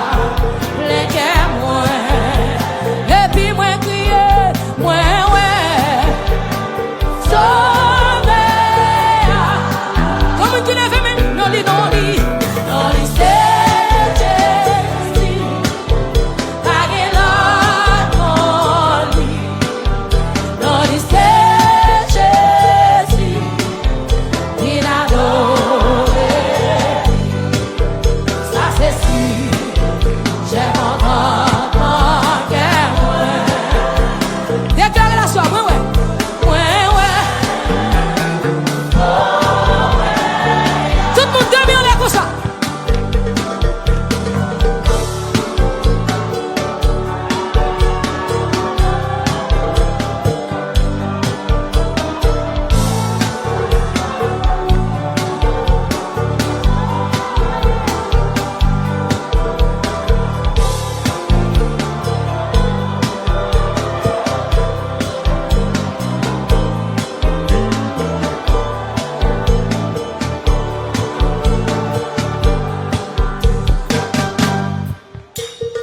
les guerres, moins, et puis moins crier, moins, ouais, sauvé. Comme tu l'as fait, mais non, li, c'est Jésus, pas qu'il a, non, li, c'est Jésus, il a donné, ça c'est sûr, j'ai mon cœur, ouais, déclare la soie, ouais, ouais. Tout le monde demi en l'air comme ça.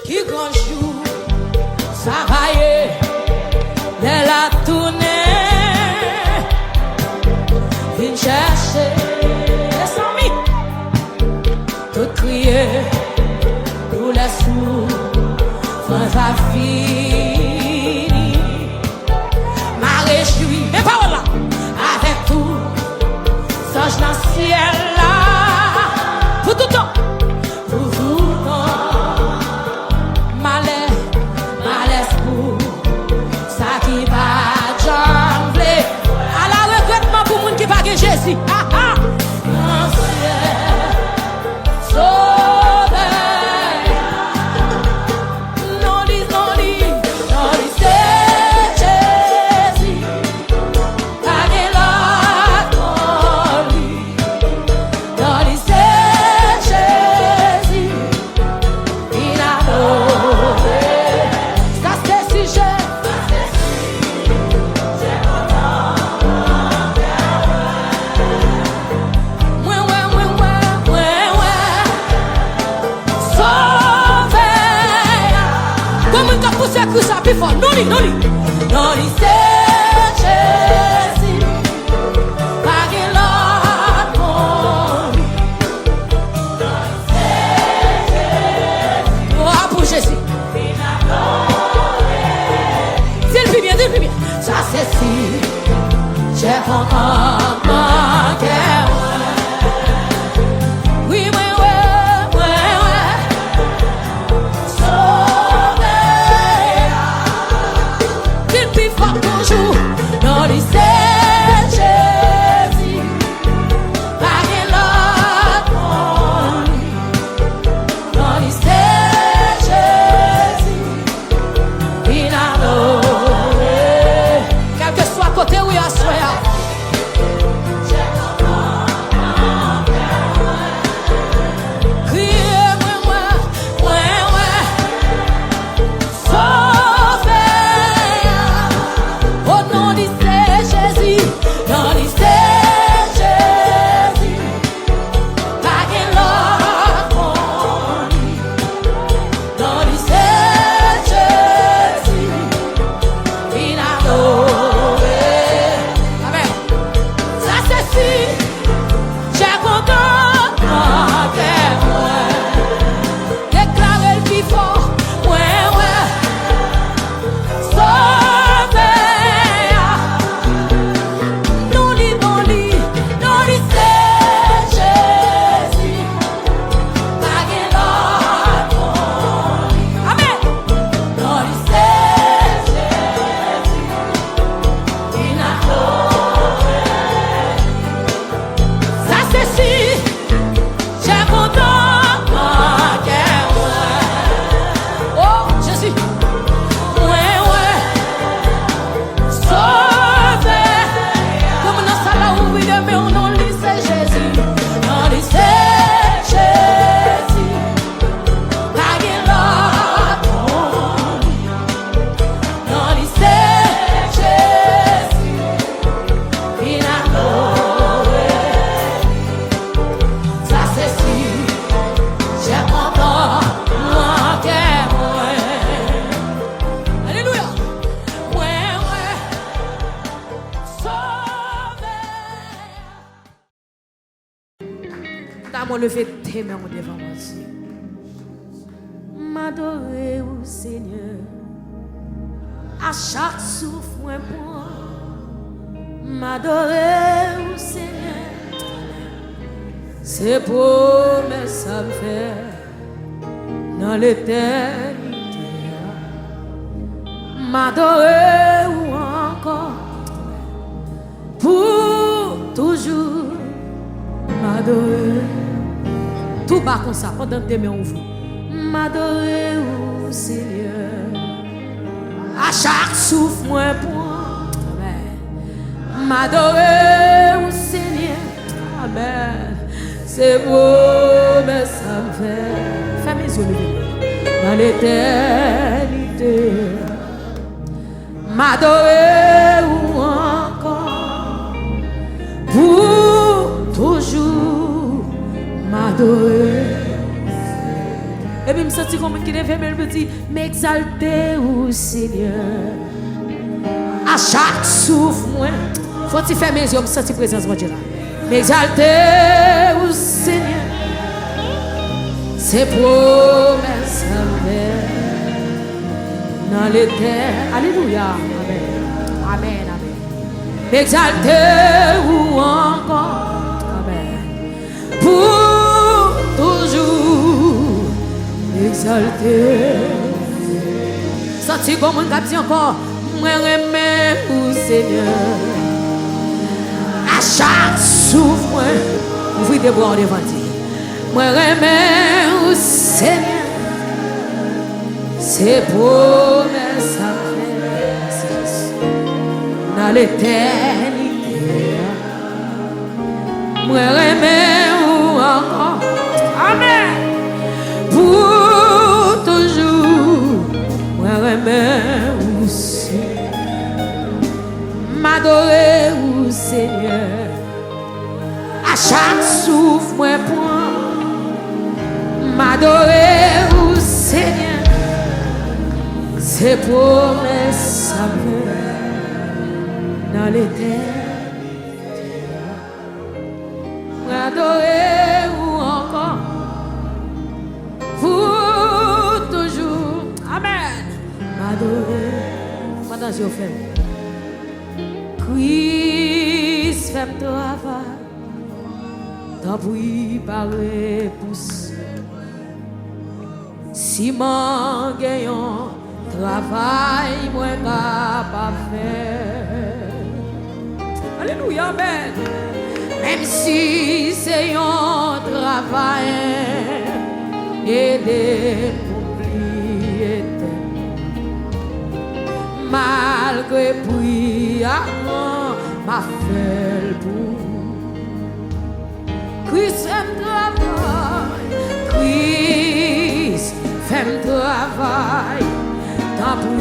Qui grand jour, ça va y est, de la tournée, viens chercher les amis, tout crier, tous les sous, ça fini, m'a réjoui, mes paroles là, avec tout, songe dans le ciel là, pour tout le temps, pour tout le temps. Malaise pour ça qui va jongler. À la regrettement pour moun qui pas gen Jésus. Mon ciel, sauvé. Non, c'est Jésus. Pas gen l'autre, non, c'est Jésus. Il a donné. C'est que ça plus fort. Non, c'est Jésus. Pas qu'il l'autre. Oh, pour Jésus. Dis-le bien. Ça c'est si j'ai encore mon cœur. Oui, ouais. Fuck Comment lever tes mains devant moi. M'adorer au Seigneur. À chaque souffle, moi pour m'adorer au Seigneur. C'est promesse à me faire dans l'éternité. M'adorer ou encore pour toujours. M'adorer. Tout bas comme ça, pendant que tes mains ouvrent. M'adorer au Seigneur. À chaque souffle, moi pour m'adorer au Seigneur. Amen. C'est beau, mais ça me fait. Ferme mes yeux, dans l'éternité. M'adorer ou encore pour toujours. M'adorer. Et puis, je me sens comme qui devait me dire, m'exalter au Seigneur. À chaque souffle, moi, faut-il faire mes yeux, je me sens présence de Dieu là. M'exalter au Seigneur. Ses promesses dans l'éternité. Alléluia. Amen. Amen. Amen. M'exalter ou encore. Amen. Pour toujours. Exalter. Senti comme on dit encore, moi remets au Seigneur. À chaque souffle, moi, ouvrez des bras devant Dieu. Moi remets au Seigneur. Ses promesses à faire dans l'éternité. Moi remets ou encore. Amen. Pour toujours, moi remets au Seigneur. M'adorer au Seigneur. À chaque souffle, moi point. M'adorer au Seigneur. Ses promesses à dans l'éternité. M'adorer ou encore. Pour toujours. Amen. M'adorer. Pendant que je fais. Christ fait le travail. Tant pour y parler pousse. Si mon gagnant travail, moi capable faire. Alléluia. Amen. Même si c'est un travail. Aider pour oublier malgré prière ma fait pour Christ fait travail. Christ fait travail. Tant pour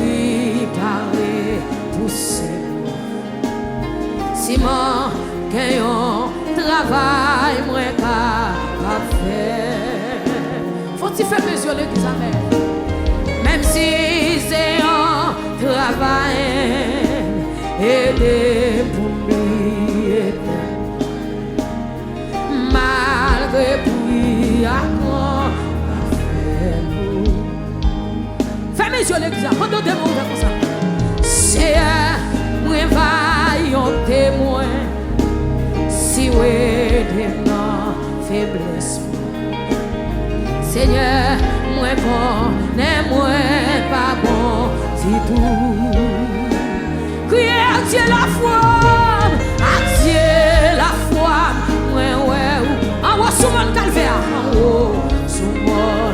parler pousser. Si mon gagnant travail moi capable faire. Faut-il faire mesure l'église, amen. Même si c'est un travail, aider pour m'oublier. Malgré prière, fais mes yeux l'église, pendant deux mots comme ça. C'est moi vaillant témoin, si ouais non faiblesse. Seigneur, moi bon, n'est moi pas bon, c'est tout. Criez à Dieu la foi, à Dieu la foi. Moi ouais, en haut sous mon calvaire, en haut sous mon.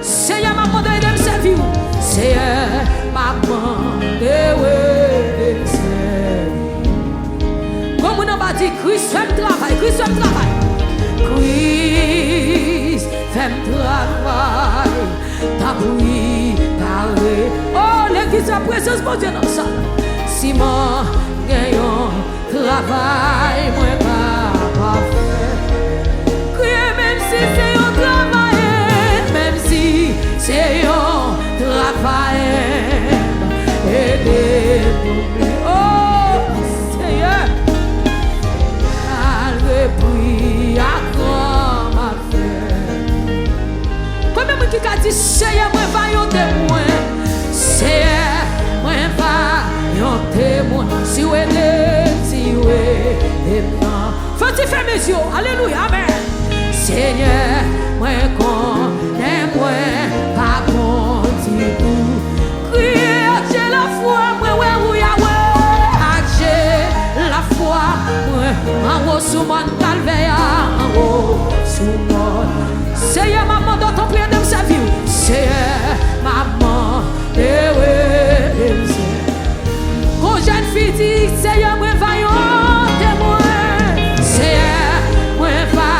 Seigneur m'a demandé de me servir. Seigneur m'a demandé de me servir. Comme on a dit, Christ fait le travail, Christ fait le travail. Christ fait le travail. T'as pris, parler. Oh, l'église a présence pour Dieu dans ça. Si mon gagnant travail, moi pas faire. Criez même si c'est un travail, même si c'est un travail. Aidez pour lui. Oh, Seigneur. Malgré prière, ma dit, Seigneur, moi, va yon témoin. Seigneur, moi, va yon témoin. Si vous êtes, si vous êtes, faut-il faire mes yeux? Alléluia, amen. Seigneur, moi, connais, moi, pas bon, dis tout. Criez, j'ai la foi, moi, ouais, Yahweh, la foi, en haut sous mon calvaire, en haut sous mon. Seigneur, maman, dans ton prière de me servir. Seigneur, maman, quand jeune fille dit, Seigneur, moi, vaillant témoin. Seigneur, moi, va.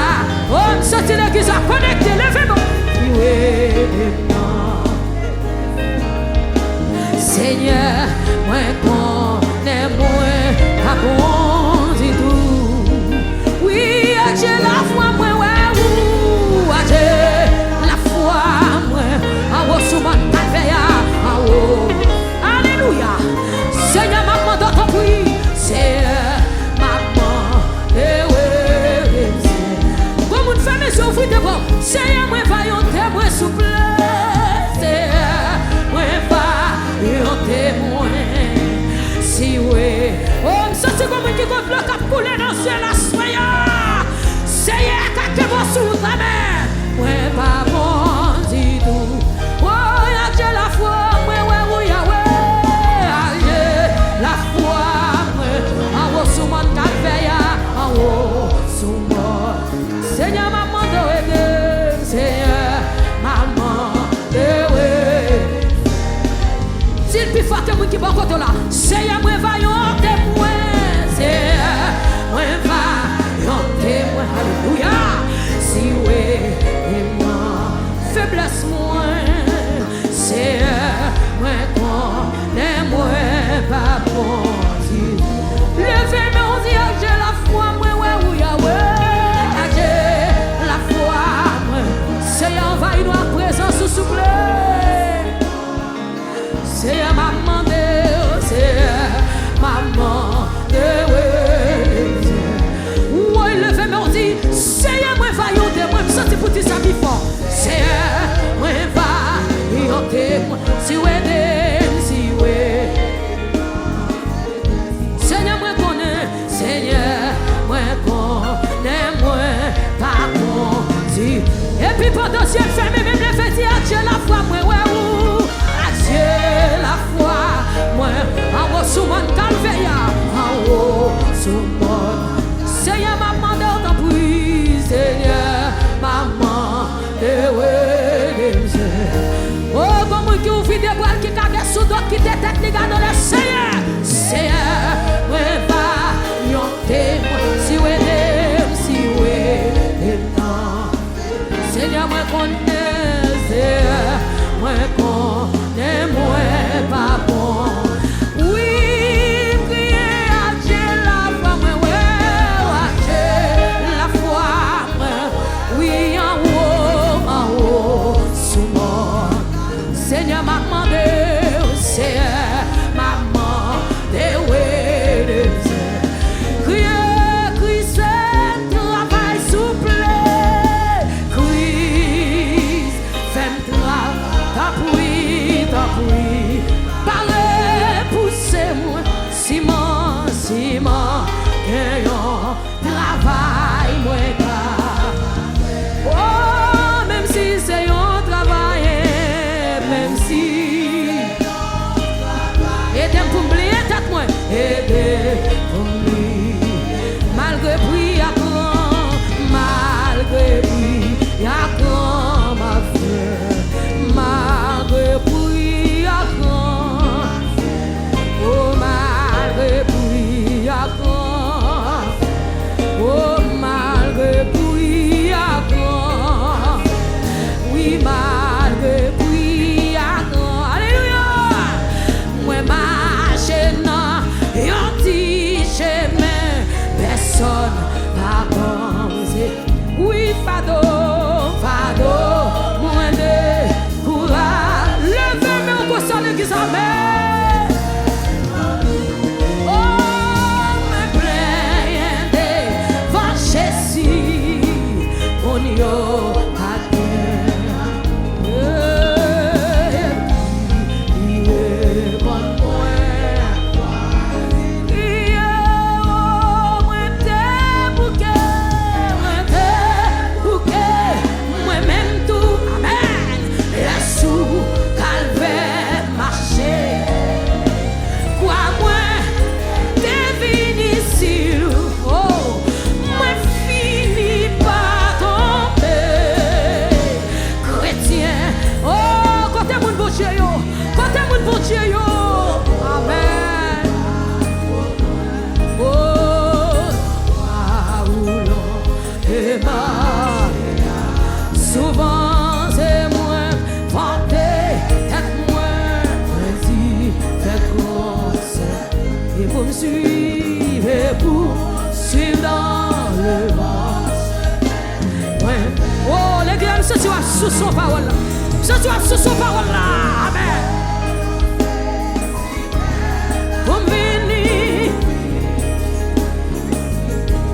Oh, sortez l'église, connectez, levez-moi. Seigneur, moi, connais, moi, pas bon du tout. Oui, j'ai la foi, moi, ouais, j'ai la foi, moi, en haut sous mon calvaire, en haut. Alléluia. Seigneur, maman, dans ton prix, Seigneur, maman, comme une femme, je vous devant. Seigneur, moi, vaillant témoin, souple. Seigneur, moi, vaillant témoin. Si oui, oh, ça c'est comme une qui compte le cap coulé dans le ciel, la soya. Seigneur, quand vous sous ta main, moi, pas bon du tout. Oh, j'ai la foi, moi, ouais, Yahweh. La foi, moi, en haut sous mon calvaire, en haut sous mon. Seigneur, maman, de aider, Seigneur, maman, de aider. S'il plus fort que moi qui bon côté là, Seigneur, moi, vaillant témoin, Seigneur, moi, vaillant témoin, alléluia. Si oui, et moi, faiblesse, moi, Seigneur, moi, connais, moi, pas bon. Levez mon Dieu, j'ai la foi, moi, ouais, Yahweh, j'ai la foi, moi, Seigneur, envahis-nous à présent, sous souffle. Seigneur, maman, Seigneur, maman, oui, levez mon Dieu, Seigneur, moi, vaillant témoin, me sentir pour dire ça plus fort. Seigneur, moi, vaillant témoin, si vous aidez, si vous aidez. Seigneur, moi connais, Seigneur, moi connais, moi pas bon Dieu. Et puis pendant que j'ai fermé, même les fêtes, j'ai la foi, moi, ouais, j'ai la foi, moi, en haut sous mon calvaire, en haut sous mon. Seigneur, maman, de ton prix, Seigneur, maman, de oh, comme qui ouvre des bras, qui cague sous d'autres, qui détecte les gars dans le Seigneur, Seigneur, moi, va, yon témoin, si vous aidez, non. Seigneur, moi, connais, Seigneur, moi, connais, moi, pas bon. Oui, priez à Dieu la foi, moi, ouais, la foi, moi, oui, en haut, sous moi. Seigneur m'a demandé, Seigneur, maman. Souvent c'est moins vanté, être moins précis, fait conseil. Et pour me suivre, et pour suivre dans le vent. Ouais. Oh, l'église, ce soir, sous son parole. Ce soir, sous son parole là. Amen. Pour venir.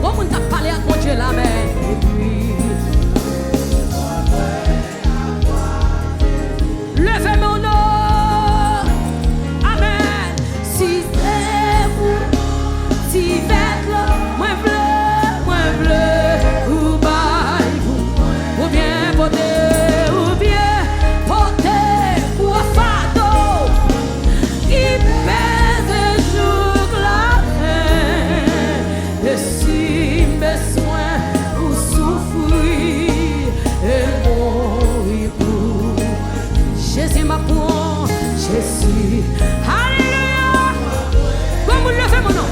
Comme on t'a parlé à mon Dieu là, mais. Et puis. Levez mon nom. Amen. Si c'est vous, si vous moins bleu, ou bail, ou bien porter, ou bien porter, ou un fardeau qui pèse jour la fin. Et si besoin ou souffrir, et mourir pour Jésus m'apprend, Jésus. Alléluia. Comme vous le faites mon nom.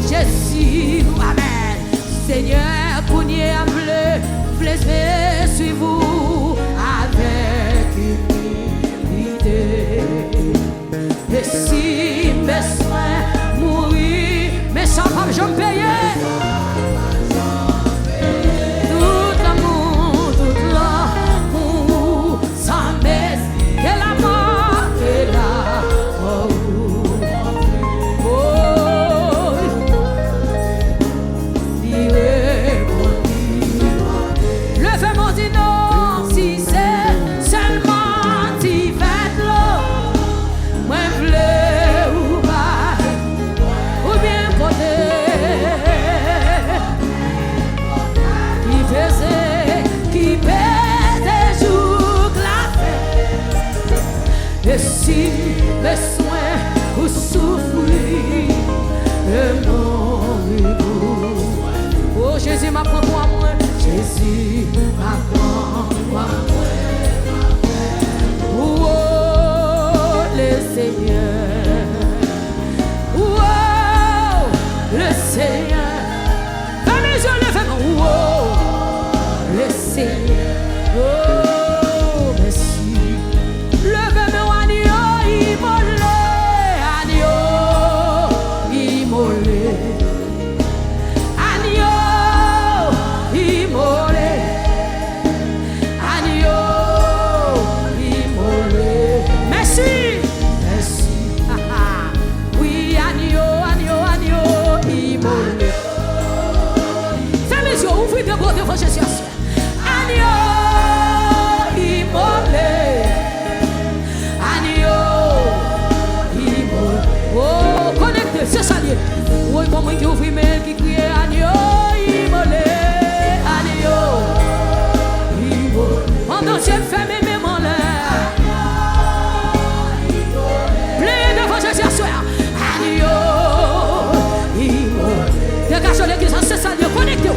Jésus, amen. Seigneur, qu'on y est appelé, blessé, suis-vous avec humilité. Et si besoin mourir, mais sans pas je me payer. Tout l'amour, sans baisse, que la mort est là. Et si besoin ou souffrir, et mourir. Oh Jésus m'apprend pour moi, Jésus m'apprend pour moi. Oh le Seigneur, oh le Seigneur, fais mes yeux levés, oh le Seigneur, oh merci. Levez-moi agneau immolé, agneau immolé, agneau immolé. Merci, merci. Oui, agneau immolé. Fermez les yeux, ouvrez de beaux devant Jésus. Agneau immolé. Oh, connectez, c'est ça lié. Oui, pour moi qui ouvre mais qui crie agneau immolé, agneau immolé. Pendant que j'ai fermé mes mains là, plein devant Jésus ce soir. Agneau immolé. Dégagez l'église, c'est ça lié, connectez.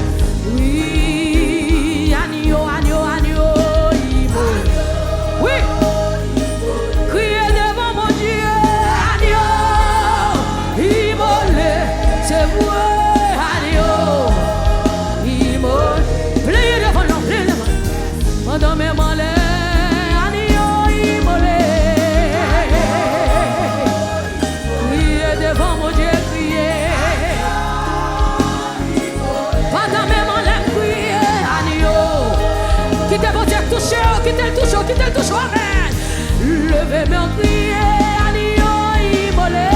Oui, agneau immolé. Oui. Criez devant mon Dieu. C'est vous, agneau immolé. Pliez devant l'homme, pliez devant. Pendant mes mains, agneau immolé. Criez devant mon Dieu, criez. Pendant mes mains, criez, agneau. Quittez mon Dieu, touchez, quittez le touche, amen. Levez-moi, criez, agneau immolé.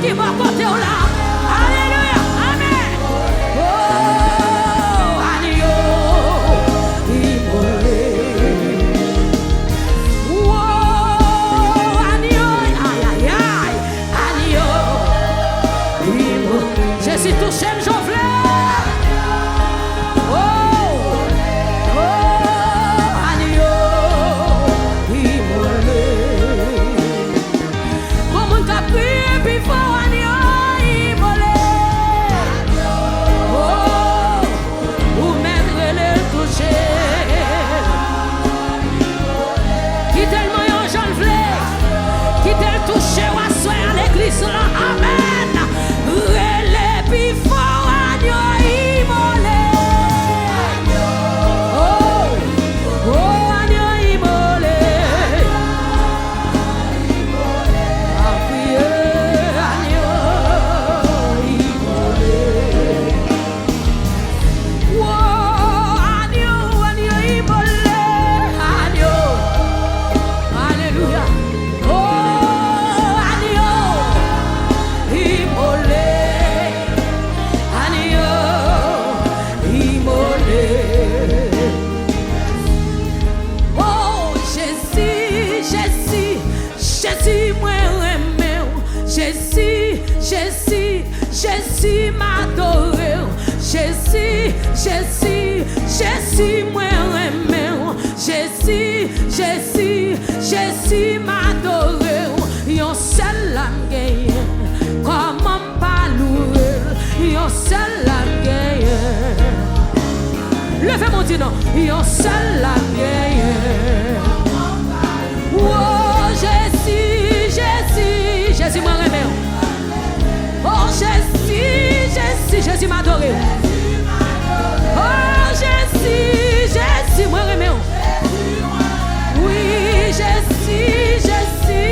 Qui va porter au là. Alléluia. Amen. Oh, agneau immolé. Oh, agneau. Aïe, aïe, aïe. Agneau immolé. Jésus touché, j'en voulais. Oh, agneau immolé. Comment t'as pris? Touché ou à l'église là, amen. Relais Jésus m'adore, Jésus, Jésus, Jésus moi aimé, Jésus, Jésus, Jésus m'adore, yon seul la gagne, comment pas louer, yon seul la gagne. Levez mon dit non, yon seul la gagne. Oh Jésus, Jésus, Jésus moi aimé. Oh Jésus, Jésus, Jésus m'adore. Oh Jésus, Jésus moi aimé. Oui, Jésus, Jésus.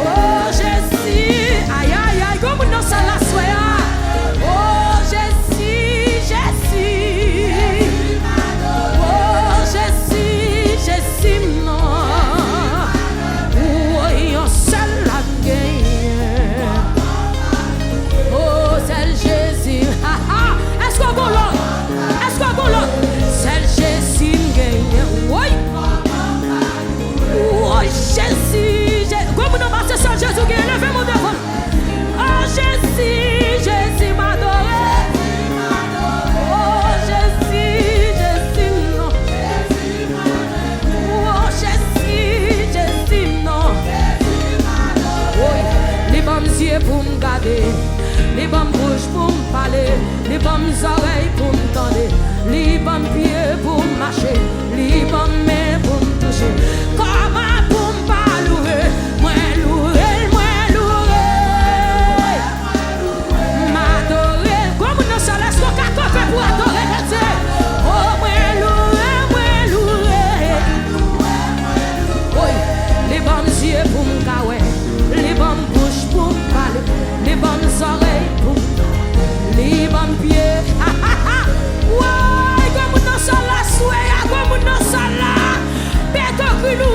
Oh Jésus, aïe aïe aïe, comme nous sommes la soya. Oh Jésus, Jésus. Oh Jésus, Jésus non. Oh yon seul la gagne. Oh c'est Jésus. Est-ce qu'on go là? Est-ce qu'on go là? C'est Jésus gagne. Oui. Oh Jésus, comme nous marchons sur Jésus qui est levé mon devant. Oh Jésus, Jésus m'adore. Oh Jésus, Jésus non. Oh Jésus, Jésus non. Oui, les bonnes yeux pour me garder, les bonnes bouches pour me parler, les bonnes oreilles pour me tendre, les bonnes pieds pour marcher, les bonnes mains pour me toucher. Comment pour me pas louer, moi louer, m'adorer, comme nous sommes là, ce qu'on a fait pour adorer Dieu. Oh moi louer. Oui, les bonnes yeux pour me caouer, les bonnes bouches pour me parler, les bonnes oreilles pour me, les bonnes pieds. Ouais, comme nous sommes là, comme nous sommes là, bête que nous,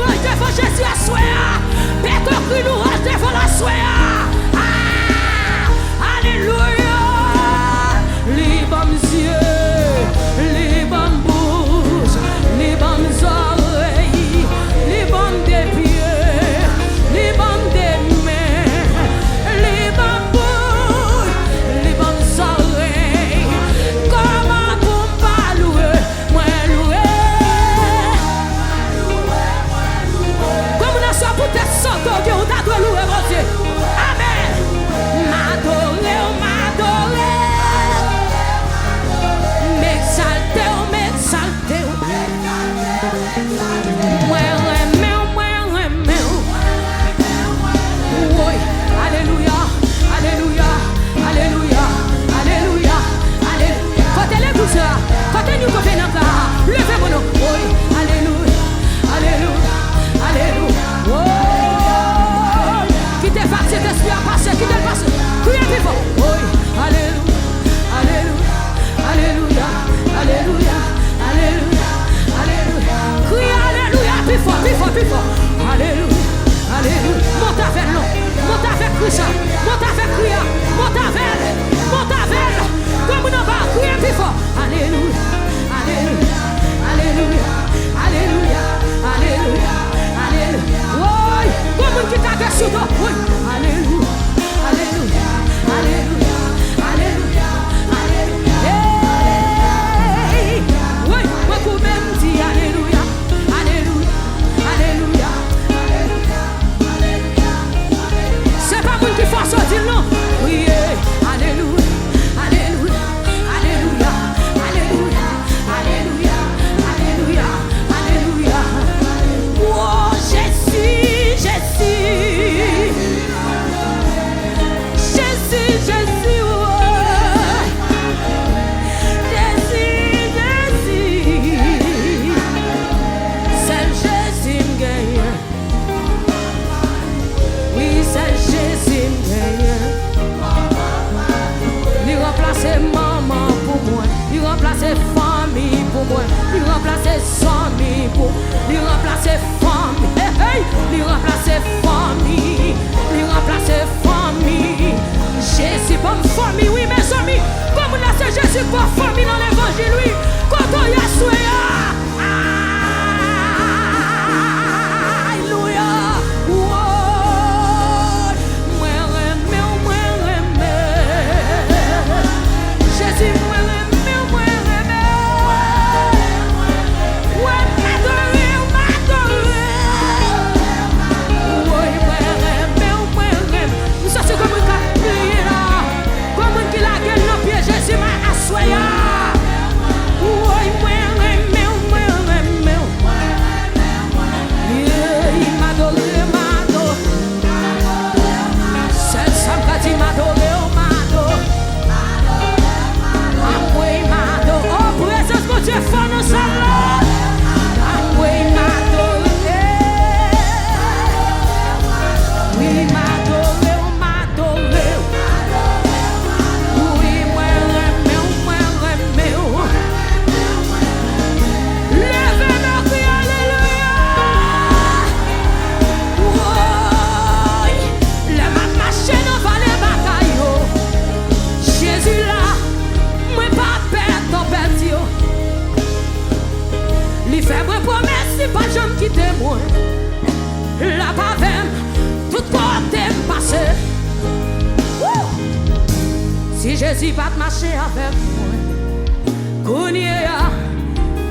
Jésus va te marcher avec moi. Kounye ya,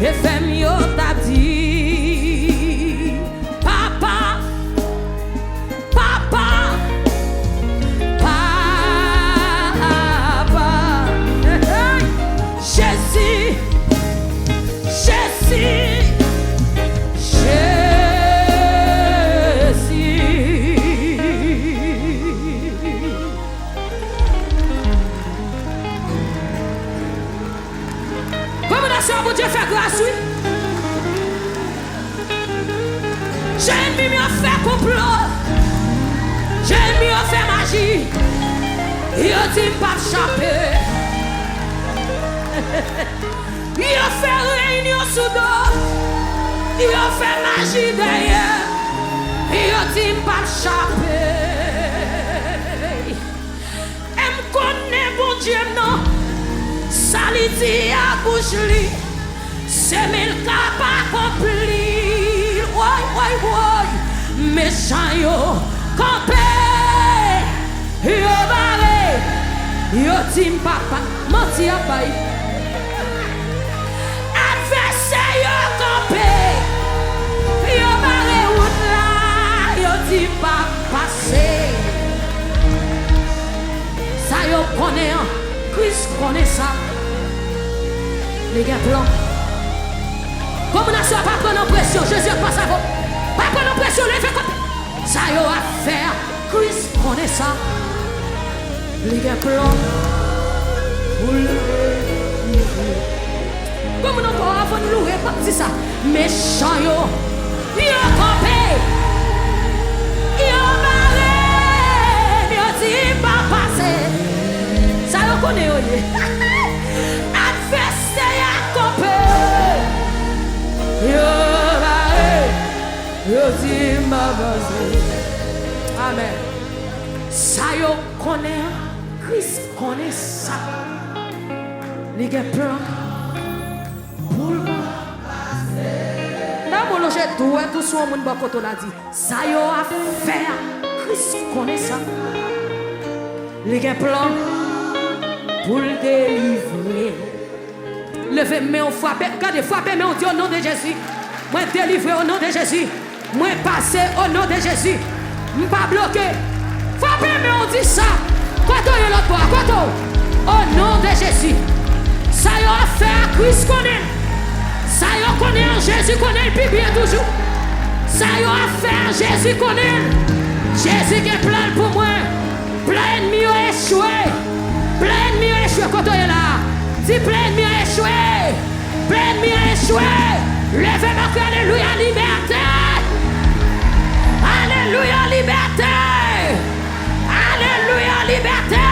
et femme yo t'a dit, papa, papa, papa, Jésus, Jésus, Bon Dieu fait grâce, oui. J'ai mis à faire complot. J'ai mis à faire magie. Il a dit pas échapper. Il a fait réunion sous dos. Il a fait magie derrière. Il a dit pas échapper. Et me connaît bon Dieu non. Ça lui dit à bouche lui. C'est mille cas pas accompli. Ouais. Méchant yo, campé. Yo barré. Yo tim papa, menti à bail. Adversaire yo campé. Yo barré route là. Yo tim pas passer. Ça yo connaît, Christ connaît ça. Les gars blancs. Comme on a pas prendre pression, Jésus passe à vous. Pas prendre pression, levez côté. Ça y a à faire, Christ connaît ça. Les gars blancs. Comme on a pas avant de louer, pas dit ça. Méchant yo, yo campé, yo barré, yo dit pas passer. Ça y connaît yo. Adversaire a campé. Yo barré, yo dit ma base. Amen. Ça yo connaît, Christ connaît ça. Les gars plein pour le passer. Là mon loge tout son monde ba koto la dit. Ça yo a faire, Christ connaît ça. Les gars plein pour le délivrer. Levez main, frappez, regardez, frappez main, on dit au nom de Jésus. Moi délivré au nom de Jésus. Moi passé au nom de Jésus. Je pas bloqué. Frappez main, on dit ça. Quand on est l'autre bois, quand on. Au nom de Jésus. Ça y a fait, Christ connaît. Ça y a connaît, Jésus connaît, puis bien toujours. Ça y a fait, Jésus connaît. Jésus qui est plein pour moi. Plein de mieux échoué. Plein de mieux échoué quand on est là. Si plein de mieux échoué, plein de mieux échoué, levez-moi, alléluia, liberté, alléluia, liberté, alléluia, liberté.